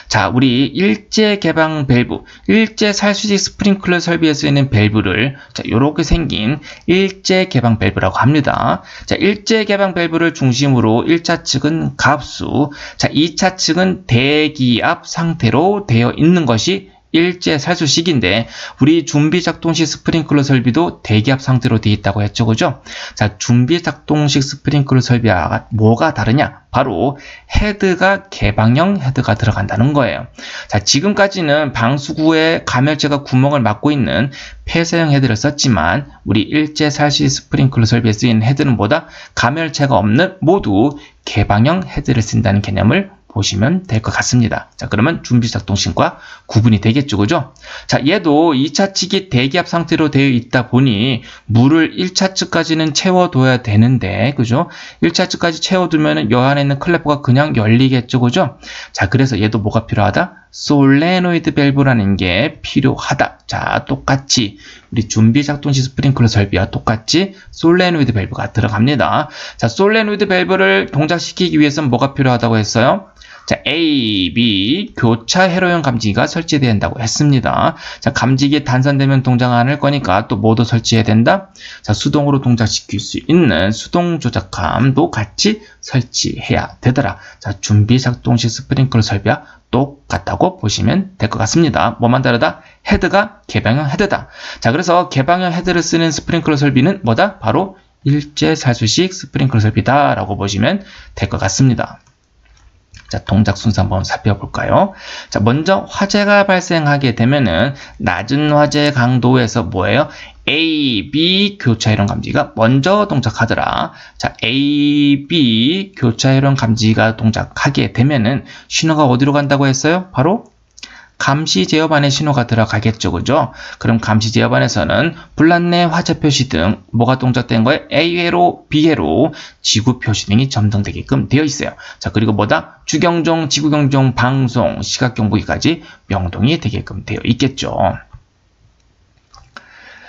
자, 우리 일제 개방 밸브, 일제 살수식 스프링클러 설비에 쓰이는 밸브를 자, 요렇게 생긴 일제 개방 밸브라고 합니다. 자, 일제 개방 밸브를 중심으로 1차 측은 가압수, 자, 2차 측은 대기압 상태로 되어 있는 것이 일제 살수식인데 우리 준비 작동식 스프링클러 설비도 대기압 상태로 되어 있다고 했죠. 그죠? 자, 준비 작동식 스프링클러 설비와 뭐가 다르냐? 바로 헤드가 개방형 헤드가 들어간다는 거예요. 자, 지금까지는 방수구에 가멸체가 구멍을 막고 있는 폐쇄형 헤드를 썼지만 우리 일제 살수식 스프링클러 설비에 쓰이는 헤드는 뭐다? 가멸체가 없는 모두 개방형 헤드를 쓴다는 개념을 보시면 될 것 같습니다. 자, 그러면 준비 작동식과 구분이 되겠죠. 그죠? 자, 얘도 2차 측이 대기압 상태로 되어 있다 보니 물을 1차 측까지는 채워둬야 되는데, 그죠? 1차 측까지 채워두면은 여 안에 있는 클래퍼가 그냥 열리겠죠. 그죠? 자, 그래서 얘도 뭐가 필요하다? 솔레노이드 밸브라는 게 필요하다. 자, 똑같이 우리 준비 작동식 스프링클러 설비와 똑같이 솔레노이드 밸브가 들어갑니다. 자, 솔레노이드 밸브를 동작시키기 위해서는 뭐가 필요하다고 했어요? 자, A, B 교차 회로형 감지기가 설치되어야 한다고 했습니다. 자, 감지기 단선되면 동작 안 할 거니까 또 뭐도 설치해야 된다? 자, 수동으로 동작시킬 수 있는 수동 조작함도 같이 설치해야 되더라. 자, 준비 작동식 스프링클러 설비와 똑같다고 보시면 될 것 같습니다. 뭐만 다르다? 헤드가 개방형 헤드다. 자, 그래서 개방형 헤드를 쓰는 스프링클러 설비는 뭐다? 바로 일제 살수식 스프링클러 설비다 라고 보시면 될 것 같습니다. 자, 동작 순서 한번 살펴볼까요? 자, 먼저 화재가 발생하게 되면은 낮은 화재 강도에서 뭐예요? A, B 교차 이론 감지기가 먼저 동작하더라. 자, A, B 교차 이론 감지기가 동작하게 되면은 신호가 어디로 간다고 했어요? 바로 감시 제어 반에 신호가 들어가겠죠, 그죠? 그럼 감시 제어 반에서는 불났네, 화재 표시 등 뭐가 동작된 거예요? A회로, B회로 지구 표시 등이 점등되게끔 되어 있어요. 자, 그리고 뭐다? 주경종, 지구경종, 방송, 시각경보기까지 명동이 되게끔 되어 있겠죠.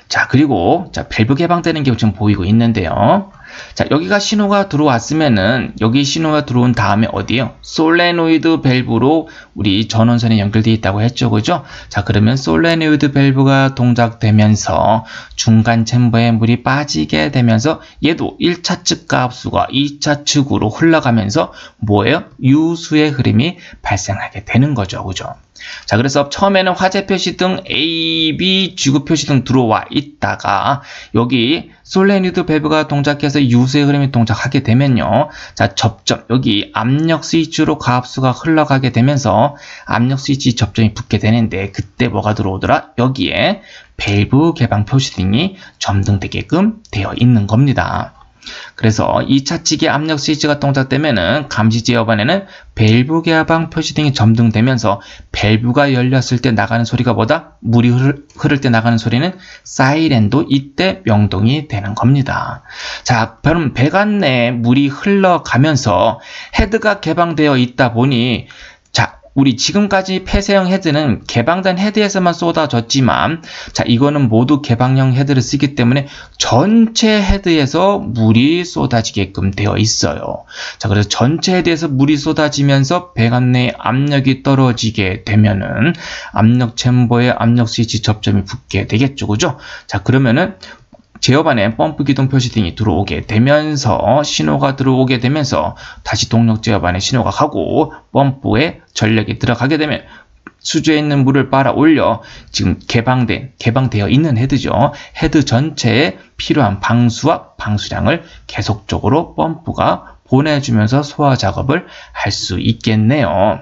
자, 그리고 자, 밸브 개방되는 게 지금 보이고 있는데요. 자, 여기가 신호가 들어왔으면은 여기 신호가 들어온 다음에 어디요? 솔레노이드 밸브로 우리 전원선에 연결되어 있다고 했죠, 그죠? 자, 그러면 솔레노이드 밸브가 동작되면서 중간 챔버에 물이 빠지게 되면서 얘도 1차 측 가압수가 2차 측으로 흘러가면서 뭐예요? 유수의 흐름이 발생하게 되는 거죠, 그죠? 자, 그래서 처음에는 화재 표시 등 A, B, 지구 표시 등 들어와 있다가 여기 솔레노이드 밸브가 동작해서 유수의 흐름이 동작하게 되면요. 자, 접점, 여기 압력 스위치로 가압수가 흘러가게 되면서 압력 스위치 접점이 붙게 되는데 그때 뭐가 들어오더라? 여기에 밸브 개방 표시 등이 점등되게끔 되어 있는 겁니다. 그래서 2차 측의 압력 스위치가 동작되면은 감시 제어 반에는 밸브 개방 표시 등이 점등되면서 밸브가 열렸을 때 나가는 소리가 뭐다? 물이 흐를 때 나가는 소리는 사이렌도 이때 명동이 되는 겁니다. 자, 그럼 배관 내에 물이 흘러가면서 헤드가 개방되어 있다 보니 자, 우리 지금까지 폐쇄형 헤드는 개방된 헤드에서만 쏟아졌지만 자, 이거는 모두 개방형 헤드를 쓰기 때문에 전체 헤드에서 물이 쏟아지게끔 되어 있어요. 자, 그래서 전체 헤드에서 물이 쏟아지면서 배관 내에 압력이 떨어지게 되면은 압력 챔버에 압력 스위치 접점이 붙게 되겠죠, 그죠? 자, 그러면은 제어반에 펌프 기동 표시 등이 들어오게 되면서 신호가 들어오게 되면서 다시 동력 제어반에 신호가 가고 펌프에 전력이 들어가게 되면 수조에 있는 물을 빨아 올려 지금 개방되어 있는 헤드죠. 헤드 전체에 필요한 방수와 방수량을 계속적으로 펌프가 보내주면서 소화 작업을 할 수 있겠네요.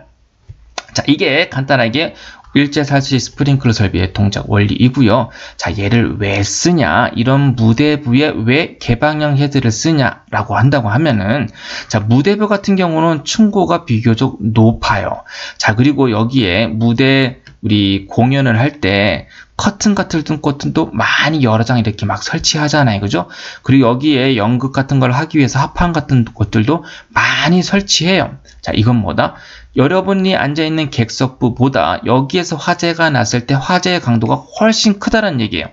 자, 이게 간단하게 일제살수식 스프링클러 설비의 동작 원리이고요. 자, 얘를 왜 쓰냐? 이런 무대부에 왜 개방형 헤드를 쓰냐라고 한다고 하면은 자, 무대부 같은 경우는 층고가 비교적 높아요. 자, 그리고 여기에 무대 우리 공연을 할 때 커튼 같은 것도 많이 여러 장 이렇게 막 설치하잖아요, 그죠? 그리고 여기에 연극 같은 걸 하기 위해서 합판 같은 것들도 많이 설치해요. 자, 이건 뭐다? 여러분이 앉아있는 객석부보다 여기에서 화재가 났을 때 화재의 강도가 훨씬 크다는 얘기예요.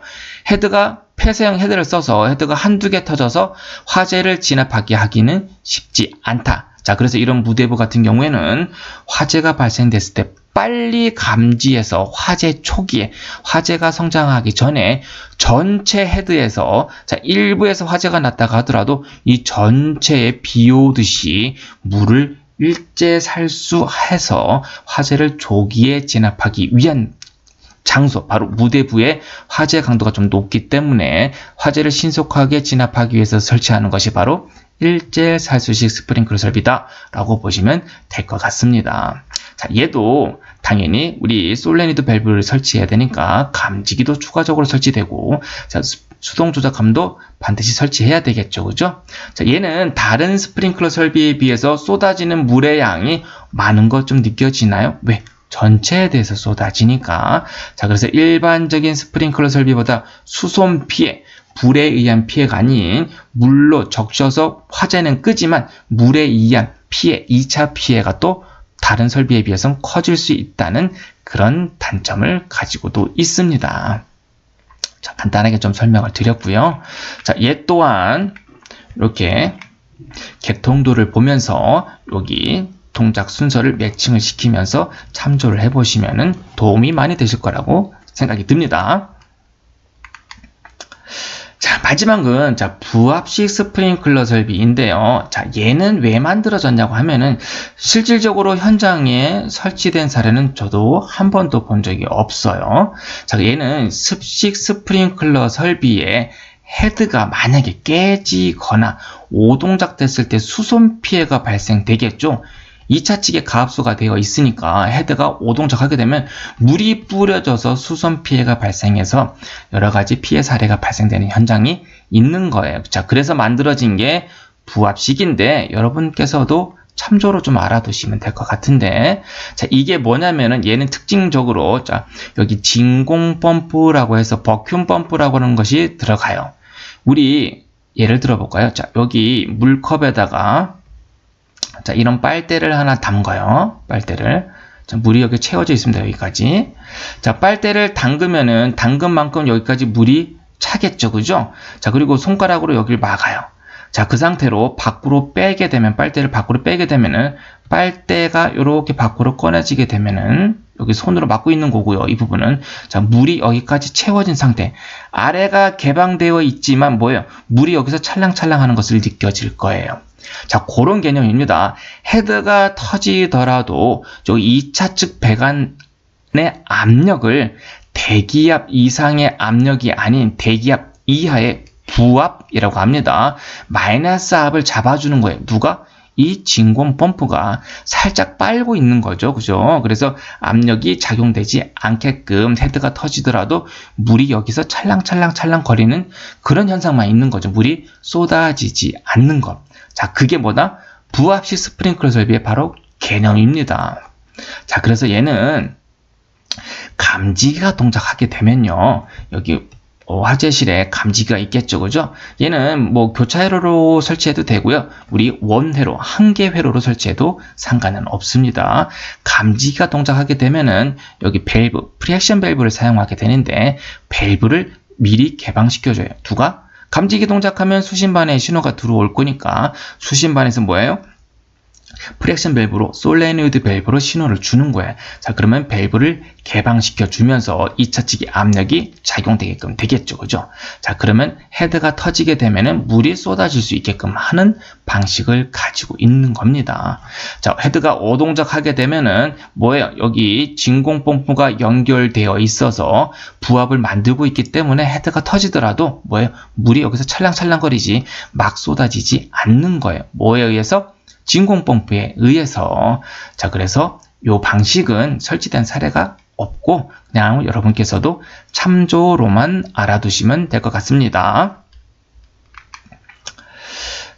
헤드가 폐쇄형 헤드를 써서 헤드가 한두 개 터져서 화재를 진압하게 하기는 쉽지 않다. 자, 그래서 이런 무대부 같은 경우에는 화재가 발생됐을 때 빨리 감지해서 화재 초기에 화재가 성장하기 전에 전체 헤드에서 자, 일부에서 화재가 났다가 하더라도 이 전체에 비 오듯이 물을 일제살수해서 화재를 조기에 진압하기 위한 장소, 바로 무대부에 화재 강도가 좀 높기 때문에 화재를 신속하게 진압하기 위해서 설치하는 것이 바로 일제살수식 스프링클러 설비다 라고 보시면 될 것 같습니다. 자, 얘도 당연히 우리 솔레니드 밸브를 설치해야 되니까 감지기도 추가적으로 설치되고 자, 수동 조작함도 반드시 설치해야 되겠죠, 그죠? 자, 얘는 다른 스프링클러 설비에 비해서 쏟아지는 물의 양이 많은 것 좀 느껴지나요? 왜? 전체에 대해서 쏟아지니까. 자, 그래서 일반적인 스프링클러 설비보다 수손 피해, 불에 의한 피해가 아닌 물로 적셔서 화재는 끄지만 물에 의한 피해, 2차 피해가 또 다른 설비에 비해서는 커질 수 있다는 그런 단점을 가지고도 있습니다. 자, 간단하게 좀 설명을 드렸고요. 자, 얘 또한 이렇게 개통도를 보면서 여기 동작 순서를 매칭을 시키면서 참조를 해보시면 도움이 많이 되실 거라고 생각이 듭니다. 자, 마지막은 자, 부압식 스프링클러 설비인데요. 자, 얘는 왜 만들어졌냐고 하면은 실질적으로 현장에 설치된 사례는 저도 한 번도 본 적이 없어요. 자, 얘는 습식 스프링클러 설비에 헤드가 만약에 깨지거나 오동작 됐을 때 수손 피해가 발생되겠죠. 2차측에 가압수가 되어 있으니까 헤드가 오동작하게 되면 물이 뿌려져서 수선 피해가 발생해서 여러 가지 피해 사례가 발생되는 현장이 있는 거예요. 자, 그래서 만들어진 게 부압식인데 여러분께서도 참조로 좀 알아두시면 될 것 같은데, 자, 이게 뭐냐면은 얘는 특징적으로, 자, 여기 진공 펌프라고 해서 버큐um 펌프라고 하는 것이 들어가요. 우리 예를 들어 볼까요? 자, 여기 물컵에다가 자, 이런 빨대를 하나 담가요. 빨대를. 자, 물이 여기 채워져 있습니다. 여기까지. 자, 빨대를 담그면은 담근 만큼 여기까지 물이 차겠죠. 그죠? 자, 그리고 손가락으로 여기를 막아요. 자, 그 상태로 밖으로 빼게 되면, 빨대를 밖으로 빼게 되면은, 빨대가 이렇게 밖으로 꺼내지게 되면은, 여기 손으로 막고 있는 거고요. 이 부분은. 자, 물이 여기까지 채워진 상태. 아래가 개방되어 있지만 뭐예요? 물이 여기서 찰랑찰랑 하는 것을 느껴질 거예요. 자, 그런 개념입니다. 헤드가 터지더라도, 저 2차 측 배관의 압력을 대기압 이상의 압력이 아닌 대기압 이하의 부압이라고 합니다. 마이너스 압을 잡아주는 거예요. 누가? 이 진공 펌프가 살짝 빨고 있는 거죠. 그죠? 그래서 압력이 작용되지 않게끔 헤드가 터지더라도 물이 여기서 찰랑찰랑 거리는 그런 현상만 있는 거죠. 물이 쏟아지지 않는 것. 자, 그게 뭐다? 부압식 스프링클러 설비의 바로 개념입니다. 자, 그래서 얘는 감지기가 동작하게 되면요. 여기 화재실에 감지기가 있겠죠. 그죠? 얘는 뭐 교차회로로 설치해도 되고요. 우리 원회로, 한 개 회로로 설치해도 상관은 없습니다. 감지기가 동작하게 되면은 여기 밸브, 프리액션 밸브를 사용하게 되는데 밸브를 미리 개방시켜줘요. 누가? 감지기 동작하면 수신반에 신호가 들어올 거니까 수신반에서 뭐예요? 프리액션 밸브로, 솔레노이드 밸브로 신호를 주는 거예요. 자, 그러면 밸브를 개방시켜 주면서 2차 측의 압력이 작용되게끔 되겠죠. 그죠? 자, 그러면 헤드가 터지게 되면은 물이 쏟아질 수 있게끔 하는 방식을 가지고 있는 겁니다. 자, 헤드가 오동작하게 되면은 뭐예요? 여기 진공 펌프가 연결되어 있어서 부압을 만들고 있기 때문에 헤드가 터지더라도 뭐예요? 물이 여기서 찰랑찰랑거리지 막 쏟아지지 않는 거예요. 뭐에 의해서? 진공 펌프에 의해서. 자, 그래서 이 방식은 설치된 사례가 없고 그냥 여러분께서도 참조로만 알아두시면 될 것 같습니다.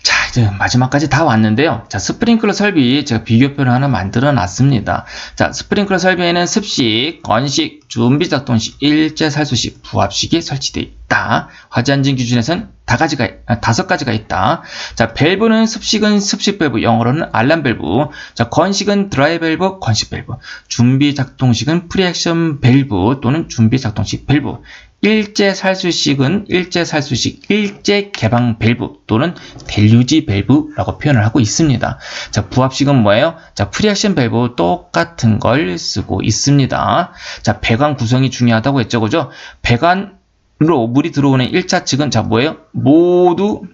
자, 이제 마지막까지 다 왔는데요. 자, 스프링클러 설비 제가 비교표를 하나 만들어 놨습니다. 자, 스프링클러 설비에는 습식, 건식, 준비 작동식, 일제 살수식, 부압식이 설치되어 있다. 화재 안전 기준에서는 5가지가 있다. 자, 밸브는 습식은 습식 밸브, 영어로는 알람 밸브. 자, 건식은 드라이 밸브, 건식 밸브. 준비 작동식은 프리액션 밸브 또는 준비 작동식 밸브. 일제 살수식은 일제 개방 밸브 또는 델류지 밸브라고 표현을 하고 있습니다. 자, 부압식은 뭐예요? 자, 프리액션 밸브 똑같은 걸 쓰고 있습니다. 자, 배관 구성이 중요하다고 했죠. 그죠? 배관으로 물이 들어오는 1차 측은 자, 뭐예요? 모두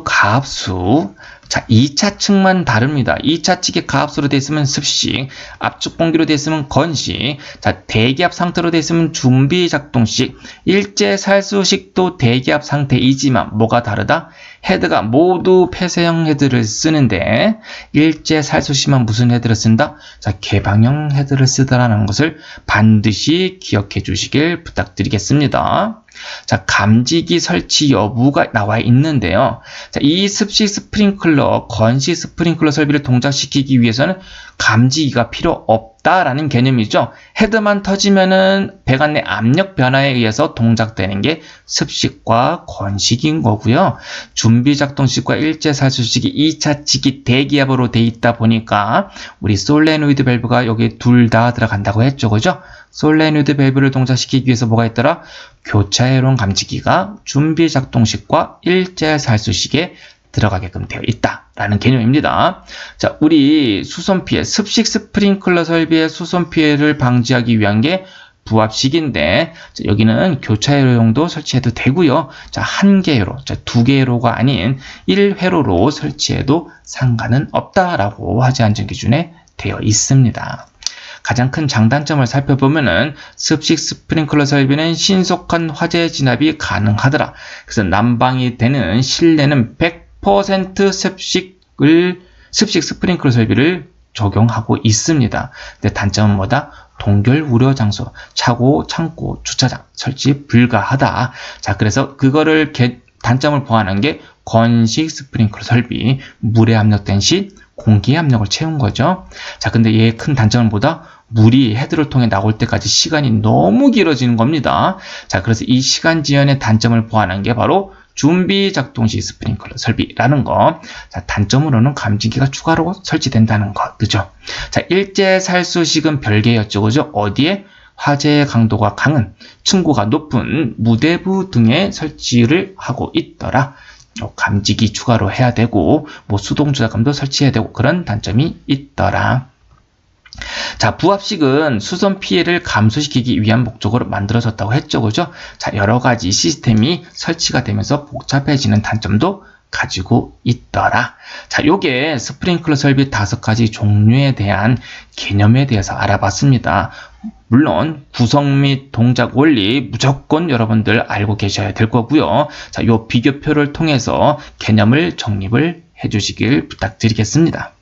가압수. 자, 2차 측만 다릅니다. 2차 측이 가압수로 되어 있으면 습식, 압축 공기로 되어 있으면 건식, 자, 대기압 상태로 되어 있으면 준비 작동식, 일제 살수식도 대기압 상태이지만 뭐가 다르다? 헤드가 모두 폐쇄형 헤드를 쓰는데 일제 살수식만 무슨 헤드를 쓴다? 자, 개방형 헤드를 쓰다라는 것을 반드시 기억해 주시길 부탁드리겠습니다. 자, 감지기 설치 여부가 나와 있는데요. 자, 이 습식 스프링클러, 건식 스프링클러 설비를 동작시키기 위해서는 감지기가 필요 없다라는 개념이죠. 헤드만 터지면은 배관 내 압력 변화에 의해서 동작되는 게 습식과 건식인 거고요. 준비 작동식과 일제 살수식이 2차 측이 대기압으로 돼 있다 보니까 우리 솔레노이드 밸브가 여기 둘 다 들어간다고 했죠. 그죠? 솔레노이드 밸브를 동작시키기 위해서 뭐가 있더라? 교차회로용 감지기가 준비 작동식과 일제 살수식에 들어가게끔 되어 있다라는 개념입니다. 자, 우리 수선 피해, 습식 스프링클러 설비의 수선 피해를 방지하기 위한 게 부압식인데, 자, 여기는 교차회로용도 설치해도 되고요. 자, 한 개회로, 자, 2개회로가 아닌 1회로로 설치해도 상관은 없다라고 화재 안전 기준에 되어 있습니다. 가장 큰 장단점을 살펴보면은 습식 스프링클러 설비는 신속한 화재 진압이 가능하더라. 그래서 난방이 되는 실내는 100% 습식을 습식 스프링클러 설비를 적용하고 있습니다. 근데 단점은 뭐다? 동결 우려 장소, 차고, 창고, 주차장 설치 불가하다. 자, 그래서 그거를 단점을 보완한 게 건식 스프링클러 설비, 물에 압력된 시 공기의 압력을 채운 거죠. 자, 근데 얘의 큰 단점은 뭐다? 물이 헤드를 통해 나올 때까지 시간이 너무 길어지는 겁니다. 자, 그래서 이 시간 지연의 단점을 보완한 게 바로 준비 작동 시 스프링클러 설비라는 거. 자, 단점으로는 감지기가 추가로 설치된다는 거. 그죠? 자, 일제 살수식은 별개였죠. 그죠? 어디에? 화재 강도가 강한, 층고가 높은 무대부 등에 설치를 하고 있더라. 감지기 추가로 해야 되고, 뭐 수동 조작감도 설치해야 되고, 그런 단점이 있더라. 자, 부합식은 수선 피해를 감소시키기 위한 목적으로 만들어졌다고 했죠. 그죠? 자, 여러 가지 시스템이 설치가 되면서 복잡해지는 단점도 가지고 있더라. 자, 요게 스프링클러 설비 5가지 종류에 대한 개념에 대해서 알아봤습니다. 물론 구성 및 동작 원리 무조건 여러분들 알고 계셔야 될 거고요. 자, 요 비교표를 통해서 개념을 정립을 해주시길 부탁드리겠습니다.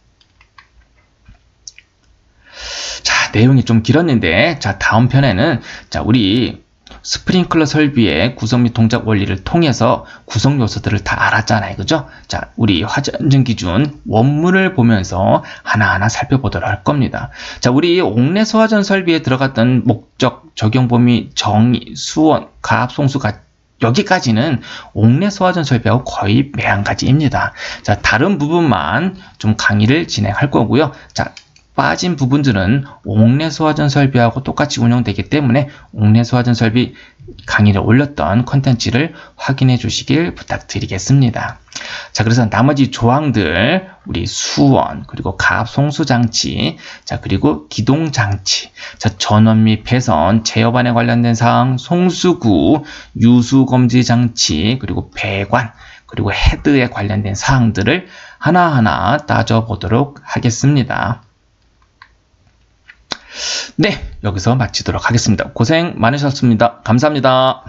자, 내용이 좀 길었는데, 자, 다음 편에는, 자, 우리 스프링클러 설비의 구성 및 동작 원리를 통해서 구성 요소들을 다 알았잖아요. 그죠? 자, 우리 화재 안전 기준 원문을 보면서 하나하나 살펴보도록 할 겁니다. 자, 우리 옥내 소화전 설비에 들어갔던 목적, 적용 범위, 정의, 수원, 가압, 송수가 여기까지는 옥내 소화전 설비하고 거의 매한가지입니다. 자, 다른 부분만 좀 강의를 진행할 거고요. 자, 빠진 부분들은 옥내 소화전 설비하고 똑같이 운영되기 때문에 옥내 소화전 설비 강의를 올렸던 컨텐츠를 확인해 주시길 부탁드리겠습니다. 자, 그래서 나머지 조항들 우리 수원, 그리고 가압 송수 장치, 자, 그리고 기동 장치, 자, 전원 및 배선, 제어반에 관련된 사항, 송수구, 유수 검지 장치, 그리고 배관, 그리고 헤드에 관련된 사항들을 하나하나 따져보도록 하겠습니다. 네, 여기서 마치도록 하겠습니다. 고생 많으셨습니다. 감사합니다.